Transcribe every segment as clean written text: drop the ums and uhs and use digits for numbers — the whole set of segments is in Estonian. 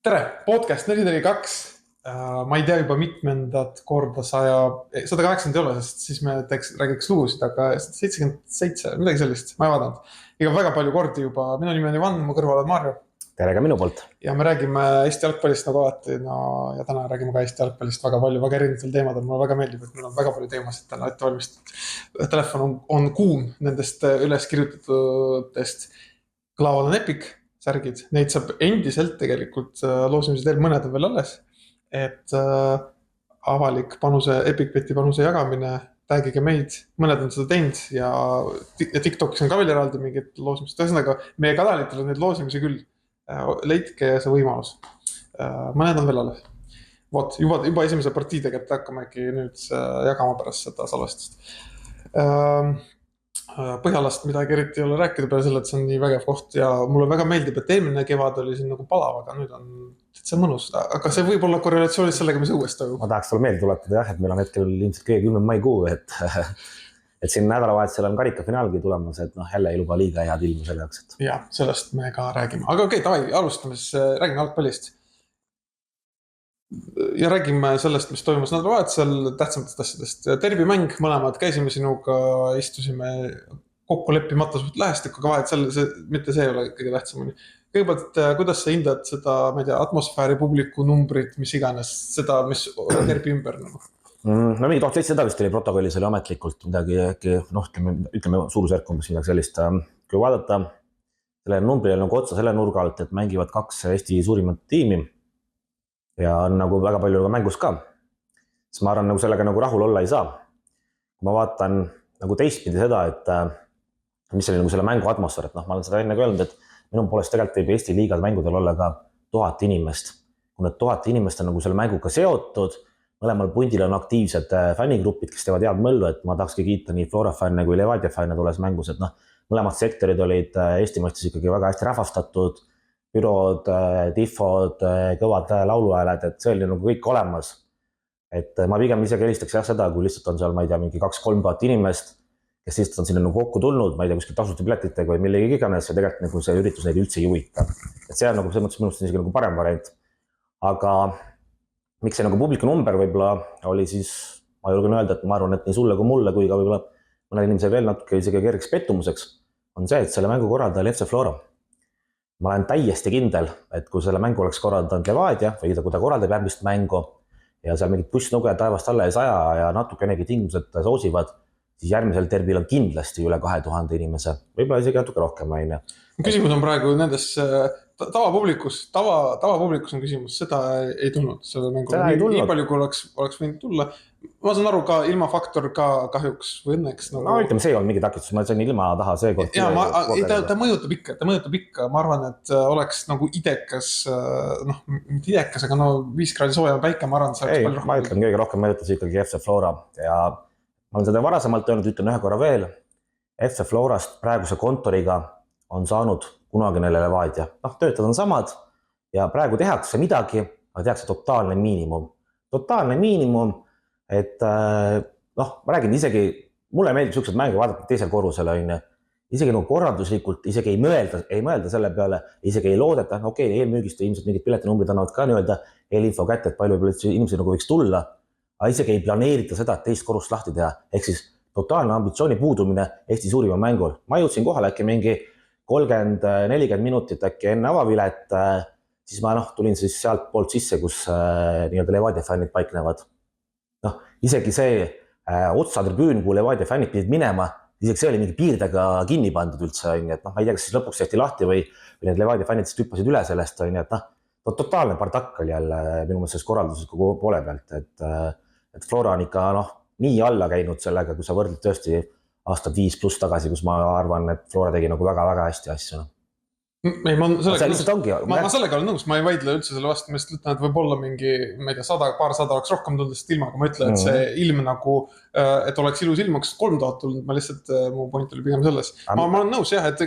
Tere, podcast 442. Ma ei tea juba mitmendat korda 180 ei ole, sest siis me räägiks lugusid, aga 77, midagi sellist, ma ei vaadanud. Iga väga palju kordi juba. Minu nimi on Ivan, mu kõrval on Maarjo. Tere ka minu poolt. Ja me räägime Eesti jalgpallist nagu alati. Ja täna räägime ka Eesti jalgpallist väga palju, väga erinevatel teemadel. Mulle väga meeldib, et meil on väga palju teemasid täna ette valmistatud. Telefon on kuum nendest üles kirjutatutest. Klaval on Epic särgid, neid saab endiselt tegelikult loosimise teel, mõned on veel alles, et avalik panuse, Epicbeti panuse jagamine, tagige meid, mõned on seda teinud ja TikTokis on ka veel eraldi mingid loosimist, ühesõnaga meie kanalitel on neid loosimisi küll, leidke see võimalus, mõned on veel alles. Vot, juba esimese partiidega, et hakkame äkki nüüd jagama pärast seda salvestust. Põhjalast midagi eriti ei ole rääkida peale selle, et see on nii vägev koht ja mulle väga meeldib, et eelmine kevad oli siin nagu palav, aga nüüd on see mõnus. Aga see võib olla korrelatsioonis sellega, mis õues toimub. Ma tahaks sulle meelde tuletada jah, et meil on hetkel ilmselt kõige 10. maikuu, et siin nädalavahetusel on karikafinaalgi tulemas, et jälle ei luba liiga head ilmu selle jaoks. Ja, sellest me ka räägime. Aga okei, davai, alustame siis, räägime jalgpallist. Ja räägime sellest, mis toimus nädalavahetusel, tähtsamatest asjadest. Derbimäng, mõlemad käisime sinuga, istusime kokku leppimata suht lähestikku, aga mitte see ei ole kõige tähtsamani. Kõigepealt, kuidas sa hindad seda, ma ei tea, atmosfääri, publiku numbrit, mis iganes, seda, mis derbi ümber nagu? No mingi 1700 vist oli protokollis, oli ametlikult midagi, ütleme suurusjärk umbes midagi sellist. Kui vaadata selle numbrile nagu otsa selle nurga alt, et mängivad 2 Eesti suurimat tiimi, ja on nagu väga palju ka mängus ka, siis ma arvan, nagu sellega nagu rahul olla ei saa. Kui ma vaatan nagu teistpidi seda, et mis oli nagu selle mängu atmosfäär, et ma olen seda enne öelnud, et minu poolest tegelikult võib Eesti liigad mängudel olla ka 1000 inimest. Kui need 1000 inimest on nagu selle mänguga seotud, mõlemal pundil on aktiivsed fännigrupid, kes teevad head möllu, et ma tahakski kiita nii Flora fänne kui Levadia fänne tulles mängus, et mõlemad sektorid olid Eesti mõistes ikkagi väga hästi rahvastatud, bürood, tifod, kõvad lauluhääled, et see oli nagu kõik olemas. Et ma pigem isegi helistaks jah seda, kui lihtsalt on seal, ma ei tea, mingi 2-3 tuhat inimest, kes lihtsalt on sinna nagu kokku tulnud, ma ei tea, kuskil tasuta piletitega või millegi iganes ja tegelikult nagu see üritus neid üldse ei huvita. Et see on nagu selles mõttes minust isegi nagu parem variant. Aga miks see nagu publiku number võib-olla oli siis, ma julgen öelda, et ma arvan, et nii sulle kui mulle, kui ka võib-olla mõne inimese veel natuke isegi kergeks pettumuseks, on see, et selle mängu korraldaja oli FC Flora. Ma olen täiesti kindel, et kui selle mängu oleks korraldanud Levadia või kui ta korraldab järgmist mängu ja seal mingid bussnuge taevast alla ei saja ja natukenegi tingimused soosivad, siis järgmisel derbil on kindlasti üle 2000 inimese, võib-olla isegi natuke rohkem. Küsimus on praegu nendes tavapublikus on küsimus, seda ei tulnud selle mängu. Nii palju, kui oleks võinud tulla. Ma saan aru ka ilma faktor ka kahjuks või õnneks. No ütleme, see on mingi takistus, ma sain ilma taha seekord. Ja ta mõjutab ikka. Ma arvan, et oleks nagu idekas, mitte idekas, aga 5 kraadi sooja päike, ma arvan, see oleks palju rohkem. Ma ütlen, kõige rohkem mõjutas ikkagi FC Flora ja ma olen seda varasemalt öelnud, ütlen ühe korra veel. FC Florast praeguse kontoriga on saanud kunagine Levadia. Töötajad on samad ja praegu tehakse midagi, aga tehakse totaalne miinimum. Totaalne miinimum, et ma räägin isegi, mulle meeldib siuksed mänge vaadata teisel korrusel, isegi nagu korralduslikult, isegi ei mõelda selle peale, isegi ei loodeta, eelmüügist ilmselt mingid piletinumbrid annavad ka eelinfo kätte, et palju inimesi nagu võiks tulla, aga isegi ei planeerita seda, et teist korrust lahti teha, ehk siis totaalne ambitsiooni puudumine Eesti suurima mängul. Ma jõudsin kohale äkki mingi 30-40 minutit äkki enne avavilet, siis ma tulin siis sealt poolt sisse, kus nii-öelda Levadia fännid paiknevad. Isegi see otsatribüün, kuhu Levadia fännid pidid minema, isegi see oli mingi piirdega kinni pandud üldse, et ma ei tea, kas siis lõpuks tehti lahti või need Levadia fännid siis tüppasid üle sellest, et totaalne partakk oli jälle minu mõttes korralduses kogu poole pealt, et Flora on ikka nii alla käinud sellega, kui sa võrdled tõesti aastad 5+ tagasi, kus ma arvan, et Flora tegi nagu väga-väga hästi asju. Ma sellega olen nõus, ma ei vaidle üldse selle vastu, ma lihtsalt ütlen, et võib olla mingi, ma ei tea, paarsada oleks rohkem tulnud lihtsalt ilma, aga ma ütlen, et see ilm nagu, et oleks ilus ilm, oleks 3000 tulnud, ma lihtsalt, mu point oli pigem selles. Ma olen nõus jah, et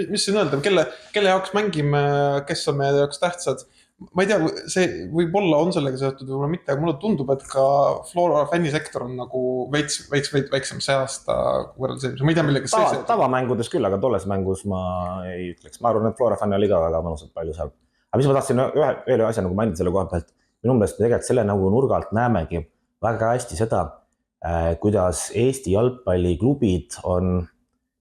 mis siin öelda, kelle jaoks mängime, kes on meie jaoks tähtsad. Ma ei tea, see võib-olla on sellega seotud, võib-olla mitte, aga mulle tundub, et ka Flora fännisektor on nagu väiksem see aasta võrreldes. Ma ei tea, millega see tavamängudes küll, aga tolles mängus ma ei ütleks. Ma arvan, et Flora fänni oli ka väga mõnusalt palju seal. aga mis ma tahtsin ühe asja nagu mainida selle koha pealt, minu meelest me tegelikult selle nagu nurgalt näemegi väga hästi seda, kuidas Eesti jalgpalliklubid on,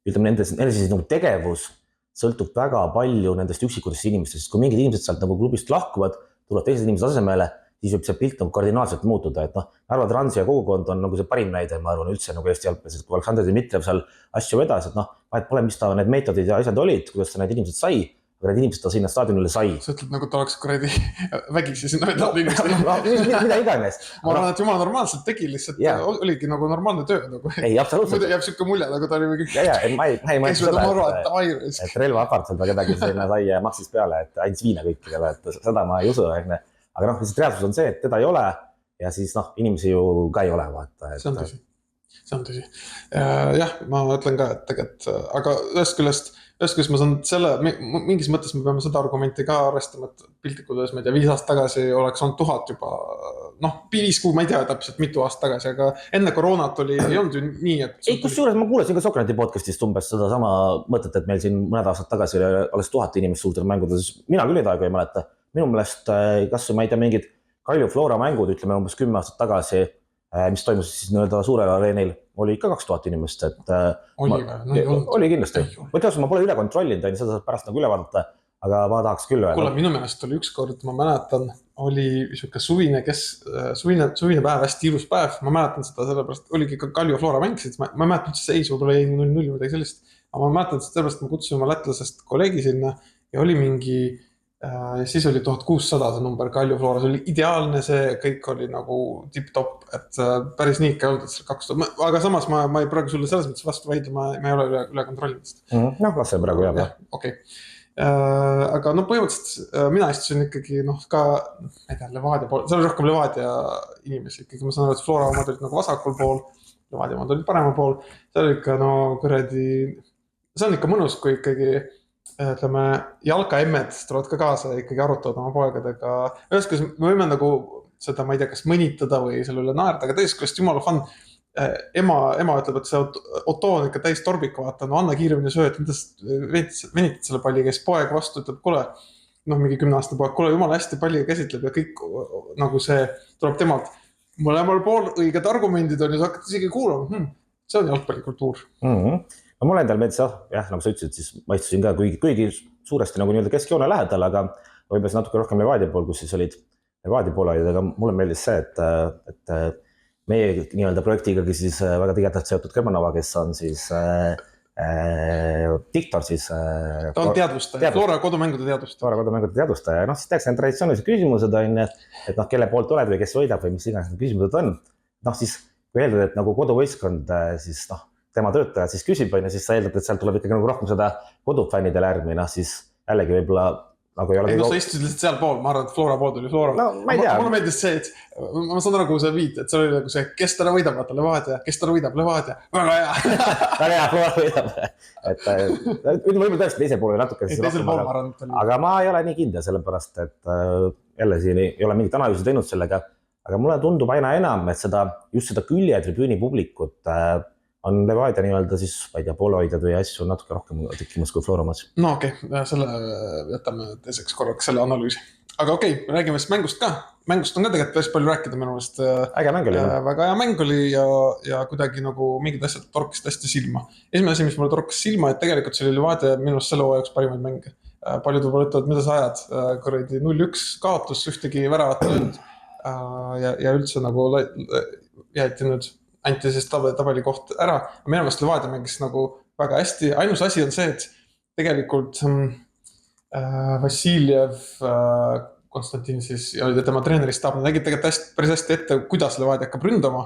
ütleme, nende siis nagu tegevus sõltub väga palju nendest üksikutest inimestest, kui mingid inimesed sealt nagu klubist lahkuvad, tulevad teised inimesed asemele, siis võib see pilt nagu kardinaalselt muutuda, et noh, Narva Transi ja kogukond on nagu see parim näide, ma arvan, üldse nagu Eesti jalgpallis, et kui Aleksandr Dmitrijev seal asju vedas, et noh, vahet pole, mis ta need meetodid ja asjad olid, kuidas ta need inimesed sai, aga need inimesed ta sinna staadionile sai. Sa ütled nagu ta oleks kuradi vägisi sinna vedanud inimesed. Mida iganes. Ma arvan, et jumal normaalselt tegi lihtsalt, oligi nagu normaalne töö. Nagu. Ei, absoluutselt. Muidu jääb siuke mulje, nagu ta oli mingi... Käis võtta maru, et relva apartselt kedagi sinna sai ja maksis peale, et ainult viina kõikidele, et seda ma ei usu. Aga noh, lihtsalt reaalsus on see, et teda ei ole ja siis noh, inimesi ju ka ei ole. Vaata, et... See on tõsi. Jah, ma ütlen ka, et tegelikult, aga ühest küljest ma saan selle, mingis mõttes me peame seda argumenti ka arvestama, et piltlikult öeldes, ma ei tea, 5 aastat tagasi oleks olnud 1000 juba, noh, 5 kuu, ma ei tea täpselt mitu aastat tagasi, aga enne koroonat ei olnud ju nii, et... Ei, kus juures ma kuulasin ka Sokrati podcastist umbes seda sama mõtet, et meil siin mõned aastad tagasi alles 1000 inimest suurtel mängudes, mina küll aega ei mäleta. Minu meelest, kas ma ei tea, mingid Kalju Flora mängud, ütleme umbes 10 aastat tagasi, mis toimus siis nii-öelda suurel areenil, oli ikka 2000 inimest, et oli kindlasti. Võttes ma pole üle kontrollinud, seda saab pärast nagu üle vaadata, aga ma tahaks küll öelda. Kuule, minu meelest oli ükskord, ma mäletan, oli siuke suvine päev, hästi ilus päev, ma mäletan seda sellepärast, oligi ka Kalju Flora mängisid, ma mäletan, et see võib-olla jäi 0-0 midagi sellist, aga ma mäletan, et sellepärast ma kutsusin oma lätlasest kolleegi sinna ja oli mingi ja siis oli 1600 see number Kalju Flora, see oli ideaalne, see kõik oli nagu tip-top, et päris nii ikka olnud, et seal 2000, aga samas ma ei praegu sulle selles mõttes vastu vaidle, ma ei ole üle kontrollimist. Noh, las see praegu jääb. Okei. Aga no põhimõtteliselt mina istusin ikkagi ka, ma ei tea, Levadia pool, seal oli rohkem Levadia inimesi ikkagi, ma saan aru, et Flora omad olid nagu vasakul pool, Levadia omad olid paremal pool, seal oli ikka kuradi, see on ikka mõnus, kui ikkagi ütleme, jalka-emmed tulevad ka kaasa ja ikkagi arutavad oma poegadega. Üheskas me võime nagu seda, ma ei tea, kas mõnitada või selle üle naerda, aga teisest jumala fun. Ema ütleb, et see Otto on ikka täis torbik, vaata, no anna kiiremini sööd, venitad selle palliga, siis poeg vastu ütleb, kuule, noh, mingi 10-aastane poeg, kuule, jumala hästi palliga käsitleb ja kõik nagu see tuleb temalt. Mõlemal pool õiged argumendid on ja sa hakkad isegi kuulama, see on jalgpallikultuur. No mul endal meeldis, jah, nagu sa ütlesid, siis ma istusin ka kuigi suuresti nagu nii-öelda keskjoone lähedal, aga võib-olla natuke rohkem Levadia pool, kus siis olid Levadia poolaid, aga mulle meeldis see, et meie nii-öelda projektigagi siis väga tigedalt seotud Germanova, kes on siis diktor siis. Ta on teadvustaja, Flora kodumängude teadvustaja. Flora kodumängude teadvustaja, noh siis tehakse need traditsioonilised küsimused on, et noh, kelle poolt oled või kes võidab või mis iganes need küsimused on. Noh siis, kui eeldad, et nagu koduvõistkond, siis noh, tema töötajad siis küsib, ja siis sa eeldad, et sealt tuleb ikkagi nagu rohkem seda kodufännide lärmi, noh siis jällegi võib-olla nagu ei ole... Ei, no sa istusid lihtsalt seal pool, ma arvan, et Flora pool tuli Flora. No, ma ei tea. Mulle meeldis see, et ma saan aru, kui sa viid, et see oli nagu see, kes täna võidab, vaata Levadia, kes täna võidab Levadia, väga hea. Väga hea, Flora võidab. Et võib-olla tõesti teisel pool natuke siis rohkem, aga ma ei ole nii kindel, sellepärast, et jälle siin ei ole mingit analüüsi teinud sellega, aga mulle tundub aina enam, et just seda külje tribüüni publikut on Levadia nii-öelda siis, ma ei tea, pooloidjad või asju natuke rohkem tekkimas kui Floramas. No okei, selle jätame teiseks korraks selle analüüsi. Aga okei, räägime siis mängust ka. Mängust on ka tegelikult päris palju rääkida minu meelest. Äge mäng oli. Väga hea mäng oli ja kuidagi nagu mingid asjad torkisid hästi silma. Esimene asi, mis mulle torkas silma, et tegelikult see oli Levadia minu arust selle hooaja üks parimaid mänge. Paljud võib-olla ütlevad, mida sa ajad. Kuradi 0-1 kaotus, ühtegi väravat löönud ja üldse nagu jäeti nüüd anti siis tabeli koht ära. Minu meelest Levadia mängis nagu väga hästi. Ainus asi on see, et tegelikult Vassiljev, Konstantin siis ja tema treeneristaab, nad nägid tegelikult päris hästi ette, kuidas Levadia hakkab ründama.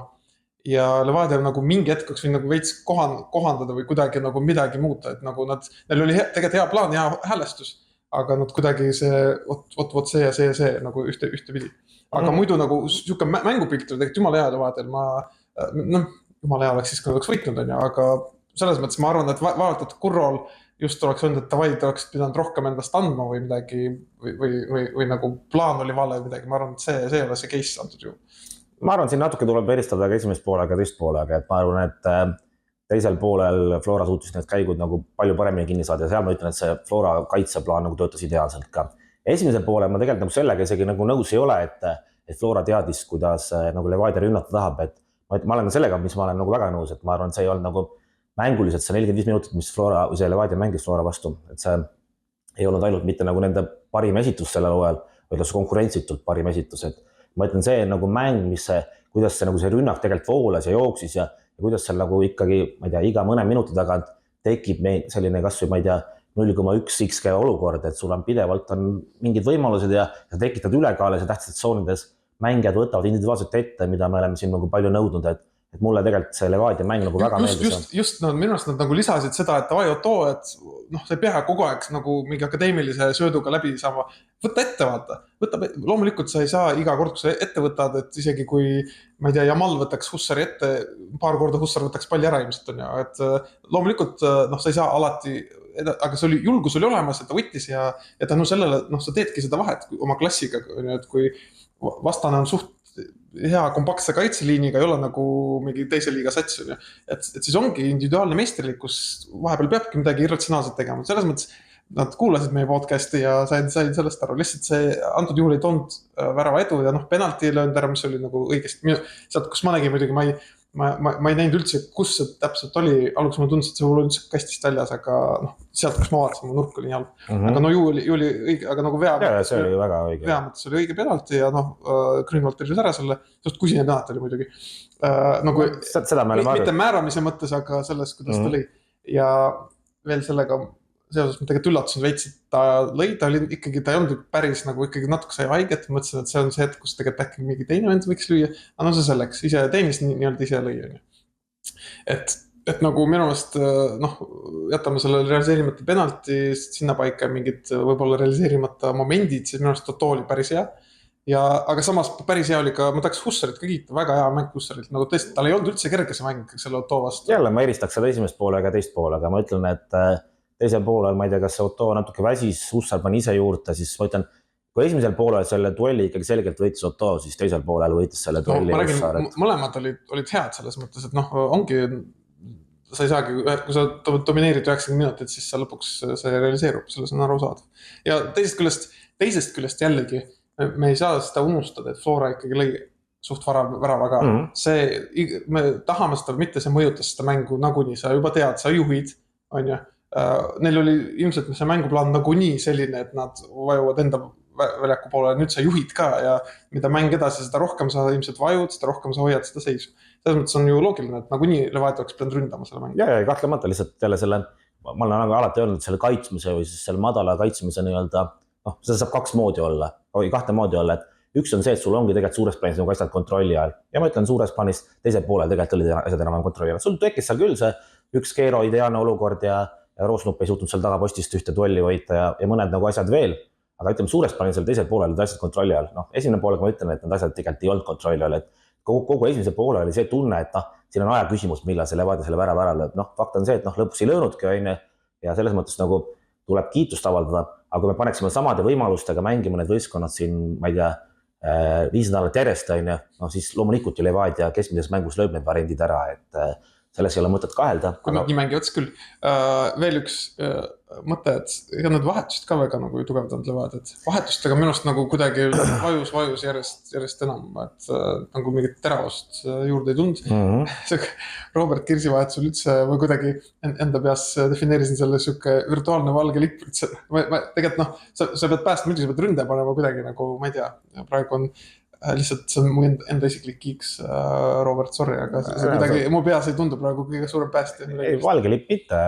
Ja Levadia nagu mingi hetkeks või nagu veits kohandada või kuidagi nagu midagi muuta. Et nagu neil oli tegelikult hea plaan, hea häälestus, aga nad kuidagi see, vot see ja see nagu ühte pidi. Aga muidu nagu siuke mängupilt oli tegelikult jumala hea Levadial. Jumala hea oleks siis, kui oleks võitnud, aga selles mõttes ma arvan, et vaevalt, et Kurrol just oleks olnud, et ta vaid oleks pidanud rohkem endast andma või midagi või nagu plaan oli vale või midagi. Ma arvan, et see ei ole see case antud ju. Ma arvan, siin natuke tuleb eristada ka esimest poolega ja teist poolega, et ma arvan, et teisel poolel Flora suutis need käigud nagu palju paremini kinni saada ja seal ma ütlen, et see Flora kaitseplaan nagu töötas ideaalselt ka. esimesel poole ma tegelikult nagu sellega isegi nagu nõus ei ole, et Flora teadis, kuidas nagu Levadia rünnata tahab, et ma olen sellega, mis ma olen nagu väga nõus, et ma arvan, et see ei olnud nagu mänguliselt see 45 minutit, mis Flora või see Levadia mängis Flora vastu, et see ei olnud ainult mitte nagu nende parim esitus sellel hooajal, vaid lausa konkurentsitult parim esitus, et ma ütlen, see nagu mäng, kuidas see, nagu see rünnak tegelikult voolas ja jooksis ja kuidas seal nagu ikkagi, ma ei tea, iga mõne minuti tagant tekib meil selline kas või, ma ei tea, 0,1 XG olukord, et sul on pidevalt on mingid võimalused ja tekitad ülekaalis ja tähtsates tsoonides mängijad võtavad individuaalselt ette, mida me oleme siin nagu palju nõudnud, et mulle tegelikult see Levadia mäng nagu väga meeldis. Just no, minu arust nad nagu lisasid seda, et davai Otto, et noh, sa ei pea kogu aeg nagu mingi akadeemilise sööduga läbi saama. Võta ette, vaata. Loomulikult sa ei saa iga kord, kui sa ette võtad, et isegi kui, ma ei tea, Jamal võtaks Hussari ette, paar korda Hussar võtaks palli ära ilmselt on ju, et loomulikult noh, sa ei saa alati, aga see oli, julgus oli olemas, et ta võttis ja tänu sellele, noh, sa teedki seda vahet oma klassiga, et kui vastane on suht hea kompaktse kaitseliiniga, ei ole nagu mingi teise liiga sats, et siis ongi individuaalne meisterlikkus, vahepeal peabki midagi irratsionaalselt tegema, selles mõttes nad kuulasid meie podcasti ja said sellest aru, lihtsalt see antud juhul ei toonud värava edu ja noh, penalti löönud ära, mis oli nagu õigesti, sealt kus ma nägin muidugi, ma ei näinud üldse, kus see täpselt oli, alguses ma tundsin, et see oli üldse kastist väljas, aga noh, sealt, kus ma vaatasin, mu nurk oli nii halb. Aga no ju oli õige, aga nagu vea mõttes oli õige penalti ja noh, Grünwald tervis ära selle, sest kusine penalt oli muidugi. Nagu, mitte määramise mõttes, aga selles, kuidas ta lõi. Ja veel sellega seoses ma tegelikult üllatusin veits, et ta lõi, ta oli ikkagi, ta ei olnud päris nagu ikkagi natuke sai haiget, mõtlesin, et see on see hetk, kus tegelikult äkki mingi teine vend võiks lüüa, aga no see selleks, ise teenis nii-öelda ise lõi. Et nagu minu meelest, noh, jätame selle realiseerimata penalti sinna paika mingid võib-olla realiseerimata momendid, siis minu meelest Otto oli päris hea. Aga samas päris hea oli ka, ma tahaks Hussarit ka kiita, väga hea mäng Hussarit, nagu tõesti, tal ei olnud üldse kerge see mäng selle Otto vastu. Jälle ma eristaks seda esimest poole ja teist poole, aga ma ütlen, et teisel poolel, ma ei tea, kas see Otto natuke väsis, Hussar pani ise juurde, siis ma ütlen, kui esimesel poolel selle duelli ikkagi selgelt võitis Otto, siis teisel poolel võitis selle duelli Hussar. Mõlemad olid head selles mõttes, et noh, ongi, sa ei saagi, kui sa domineerid 90 minutit, siis sa lõpuks see realiseerub, selles on aru saada. Ja teisest küljest jällegi, me ei saa seda unustada, et Flora ikkagi lõi suht väravaga. Me tahame seda, mitte see mõjutas seda mängu nagunii, sa juba tead, sa juhid, on ju. Neil oli ilmselt see mänguplaan nagunii selline, et nad vajuvad enda väljaku poole, nüüd sa juhid ka ja mida mäng edasi, seda rohkem sa ilmselt vajud, seda rohkem sa hoiad seda seisu. Selles mõttes on ju loogiline, et nagunii Levadia oleks pidanud ründama selle mängu. Ja kahtlemata lihtsalt jälle selle, ma olen alati öelnud, selle kaitsmise või siis selle madala kaitsmise nii-öelda, noh, seda saab kahte moodi olla, et üks on see, et sul ongi tegelikult suures plaanis nagu asjad kontrolli all ja ma ütlen suures plaanis, teisel poolel tegelikult olid asjad enam kontrolli all. Sul tekkis seal küll see üks Keero ideaalne olukord ja Roosnup ei suutnud seal tagapostist ühte duelli võita ja mõned nagu asjad veel, aga ütleme suures plaanis seal teisel poolel olid asjad kontrolli all. Noh, esimene poolega ma ütlen, et need asjad tegelikult ei olnud kontrolli all, et kogu esimese poole oli see tunne, et noh, siin on aja küsimus, millal see Levadia selle värava ära lööb. Noh, fakt on see, et noh, lõpus ei löönudki aine ja selles mõttes nagu tuleb kiitust avaldada, aga kui me paneksime samade võimalustega mängima need võistkonnad siin, ma ei tea, 5 nädalat järjest, no siis loomulikult ju Levadia keskmises mängus lööb need variandid ära, et selles ei ole mõtet kahelda. Kui nii mängi ots küll. Veel üks mõte, et need vahetust ka väga nagu tugevdanud Levadia, et vahetustega minust nagu kuidagi vajus järjest enam, et nagu mingit teravust juurde ei tulnud. Robert Kirsi vahetusel üldse või kuidagi enda peas defineerisin selle siuke virtuaalne valge lipp. Tegelikult noh, sa pead päästma, muidugi sa pead ründe panema kuidagi nagu, ma ei tea, praegu on lihtsalt see on mu enda isiklik kiiks, Robert, sorry, aga see kuidagi, mu peas ei tundu praegu kõige suurem päästi. Ei, valge lipp mitte,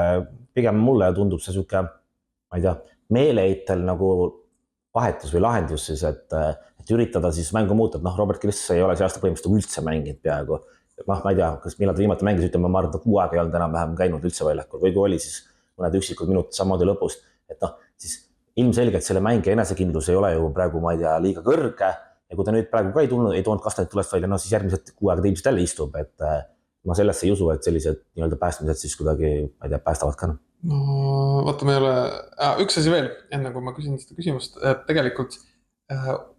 pigem mulle tundub see siuke, ma ei tea, meeleheitel nagu vahetus või lahendus siis, et üritada siis mängu muuta, et noh, Robert Kris ei ole see aasta põhimõtteliselt üldse mänginud peaaegu. Ma ei tea, kas millal ta viimati mängis, ütleme, ma arvan, et 6 aega ei olnud enam-vähem käinud üldse väljakul või kui oli, siis mõned üksikud minutid samamoodi lõpust, et noh, siis ilmselgelt selle mängi enesekindlus ei ole ju praegu, ma ei tea, liiga kõrge. Ja kui ta nüüd praegu ka ei toonud Kastanit tulest välja, no siis järgmised 6 aega ta ilmselt jälle istub, et ma sellesse ei usu, et sellised nii-öelda päästmised siis kuidagi, ma ei tea, päästavad ka. No vaata, me ei ole, üks asi veel, enne kui ma küsin seda küsimust, et tegelikult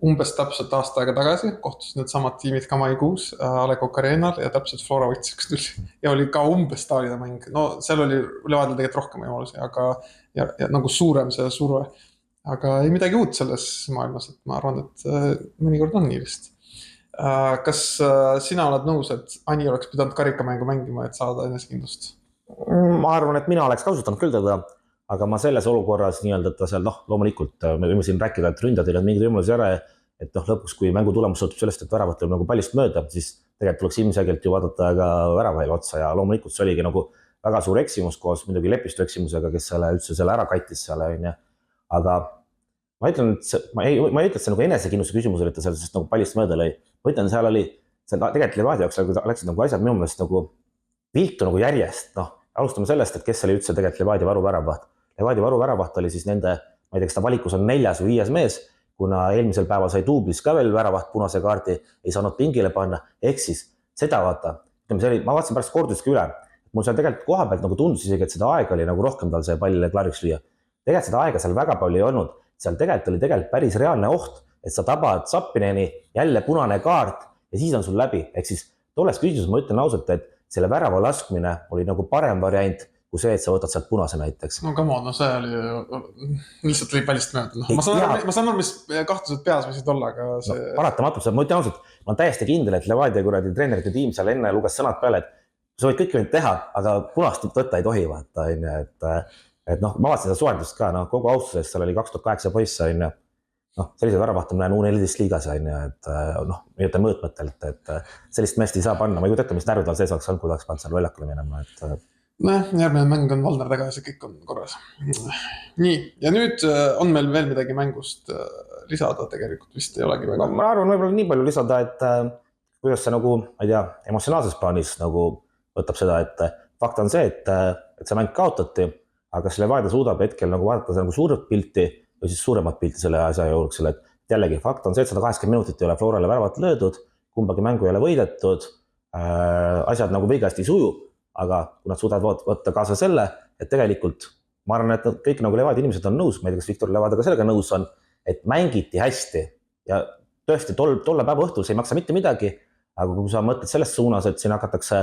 umbes täpselt aasta aega tagasi kohtus need samad tiimid ka maikuus A Le Coq Arenal ja täpselt Flora võttis 1-0 ja oli ka umbes taolide mäng. No seal oli Levadial tegelikult rohkem võimalusi, aga ja nagu suurem see surve. aga ei midagi uut selles maailmas, et ma arvan, et mõnikord on nii vist. Kas sina oled nõus, et Ani oleks pidanud karikamängu mängima, et saada enesekindlust? Ma arvan, et mina oleks kasutanud küll teda, aga ma selles olukorras nii-öelda, et ta seal, noh, loomulikult me võime siin rääkida, et ründajad on mingeid võimalusi ära, et noh, lõpuks, kui mängu tulemus sõltub sellest, et väravat tuleb nagu pallist mööda, siis tegelikult tuleks ilmselgelt ju vaadata ka väravahile otsa ja loomulikult see oligi nagu väga suur eksimus koos muidugi Lepistu eksimusega, kes üldse selle ära kattis seal, on ju. Aga ma ütlen, et ma ei ütle, et see nagu enesekindluse küsimus oli, et ta sellest nagu pallist mööda lõi. Ma ütlen, seal oli, tegelikult Levadia jaoks läksid nagu asjad minu meelest nagu viltu nagu järjest, noh, alustame sellest, et kes oli üldse tegelikult Levadia varuväravaht. Levadia varuväravaht oli siis nende, ma ei tea, kas ta valikus on 4. või 5. mees, kuna eelmisel päeval sai duublis ka veel väravaht punase kaardi, ei saanud pingile panna, ehk siis seda vaata, ma vaatasin pärast korduski üle, mul seal tegelikult koha pealt nagu tundus isegi, et seda aega oli nagu rohkem tal see pallile klaariks lüüa. Tegelikult seda aega seal väga palju ei olnud, seal tegelikult oli päris reaalne oht, et sa tabad Zappineni, jälle punane kaart ja siis on sul läbi, ehk siis tolles küsimuses ma ütlen ausalt, et selle värava laskmine oli nagu parem variant, kui see, et sa võtad sealt punase näiteks. No come on, no see oli, lihtsalt lõi pallist mööda. No, ma saan aru, mis kahtlused peas võisid olla, aga see... No, paratamatult, ma ütlen ausalt, ma olen täiesti kindel, et Levadia kuradi treenerite tiim seal enne luges sõnad peale, et sa võid kõike teha, aga punast võtta ei tohi, vaata, et noh, ma vaatasin seda suhendust ka, noh, kogu austuses, seal oli 2008 poiss, noh, sellised väravahtu ma näen U14 liigas, et noh, mõõtmetelt, et sellist meest ei saa panna, ma ei kujuta ette, mis närvid tal sees oleks olnud, kui tahaks pannud seal väljakule minema, et... Noh, järgmine mäng on Valner tagasi, kõik on korras. Nii, ja nüüd on meil veel midagi mängust lisada, tegelikult vist ei olegi väga. Ma arvan, võib-olla nii palju lisada, et kuidas see nagu, ma ei tea, emotsionaalses plaanis nagu võtab seda, et fakt on see, et see mäng kaotati, aga kas Levadia suudab hetkel nagu vaadata nagu suuret pilti või siis suuremat pilti selle asja juurde, et jällegi fakt on see, et 180 minutit ei ole Florale väravat löödud, kumbagi mängu ei ole võidetud, asjad nagu vigasti ei suju, aga kui nad suudavad võtta kaasa selle, et tegelikult ma arvan, et kõik nagu Levadia inimesed on nõus, ma ei tea, kas Viktor Levadia ka sellega nõus on, et mängiti hästi ja tõesti tolle päeva õhtul see ei maksa mitte midagi, aga kui sa mõtled selles suunas, et siin hakatakse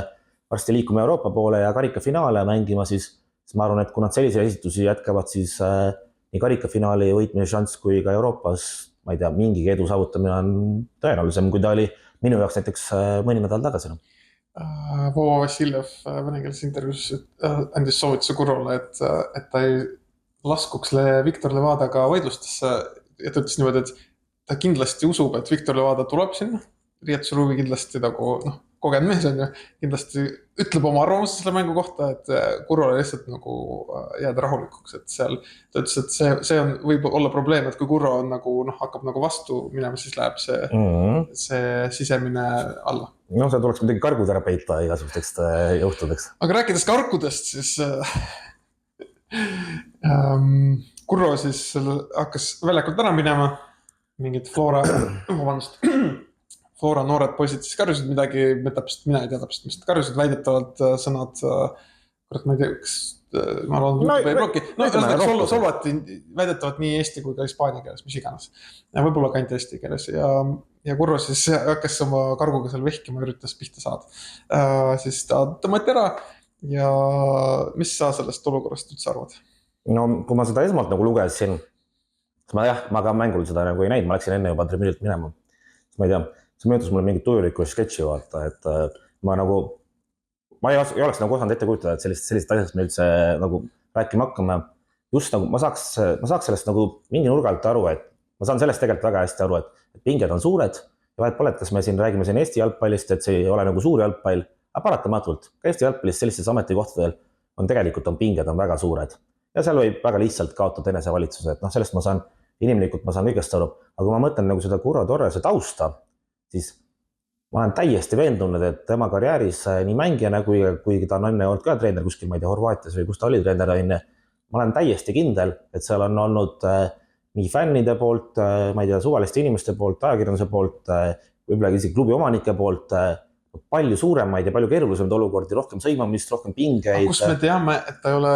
varsti liikuma Euroopa poole ja karikafinaale mängima, siis ma arvan, et kui nad sellise esitusi jätkavad, siis nii karikafinaali võitmise šanss kui ka Euroopas, ma ei tea, mingi edu saavutamine on tõenäolisem, kui ta oli minu jaoks näiteks mõni nädal tagasi. Vova Vassiljev venekeelses intervjuus andis soovituse Kurole, et ta ei laskuks Viktor Levadaga vaidlustesse ja ta ütles niimoodi, et ta kindlasti usub, et Viktor Levada tuleb sinna. Riietusruumi kindlasti nagu, noh, kogenud mees on ju, kindlasti ütleb oma arvamust selle mängu kohta, et Kurole lihtsalt nagu jääda rahulikuks, et seal ta ütles, et see on, võib olla probleem, et kui Kurro on nagu, noh, hakkab nagu vastu minema, siis läheb see sisemine alla. No see tuleks midagi kargud ära peita igasugusteks juhtudeks. Aga rääkides karkudest, siis Kurro siis hakkas väljakult ära minema, mingid Flora noored poisid siis karjusid midagi, mina ei tea täpselt, mis karjusid väidetavalt sõnad, kurat, ma ei tea, kas ma arvan, või bloki. No, solvati väidetavalt nii eesti kui ka hispaania keeles, mis iganes. Ja võib-olla ka ainult eesti keeles ja Kurro siis hakkas oma karguga seal vehkima, üritas pihta saada. Siis ta tõmmati ära ja mis sa sellest olukorrast üldse arvad? No, kui ma seda esmalt nagu lugesin, siis ma ka mängul seda nagu ei näinud, ma läksin enne juba tribüünilt minema. Ma ei tea, see möödus mulle mingi tujulikku sketši vaata, et ma ei oleks nagu osanud ette kujutada, et sellist asjast me üldse nagu rääkima hakkame. Just nagu ma saaks sellest nagu mingi nurga alt aru, et ma saan sellest tegelikult väga hästi aru, et pinged on suured ja vahet pole, et kas me siin räägime siin Eesti jalgpallist, et see ei ole nagu suur jalgpall, aga paratamatult ka Eesti jalgpallist sellistes ametikohtadel tegelikult pinged on väga suured ja seal võib väga lihtsalt kaotada enesevalitsuse, et noh, sellest ma saan inimlikult, ma saan kõigest aru, aga kui ma mõtlen nagu seda Kurro Torrese tausta, siis ma olen täiesti veendunud, et tema karjääris nii mängijana, kui ta on enne olnud ka treener kuskil, ma ei tea, Horvaatias või kus ta oli treener, ma olen täiesti kindel, et seal on olnud nii fännide poolt, ma ei tea, suvaliste inimeste poolt, ajakirjanduse poolt, võib-olla isegi klubi omanike poolt palju suuremaid ja palju keerulisemaid olukordi, rohkem sõimamist, rohkem pingeid. Aga kus me teame, et ta ei ole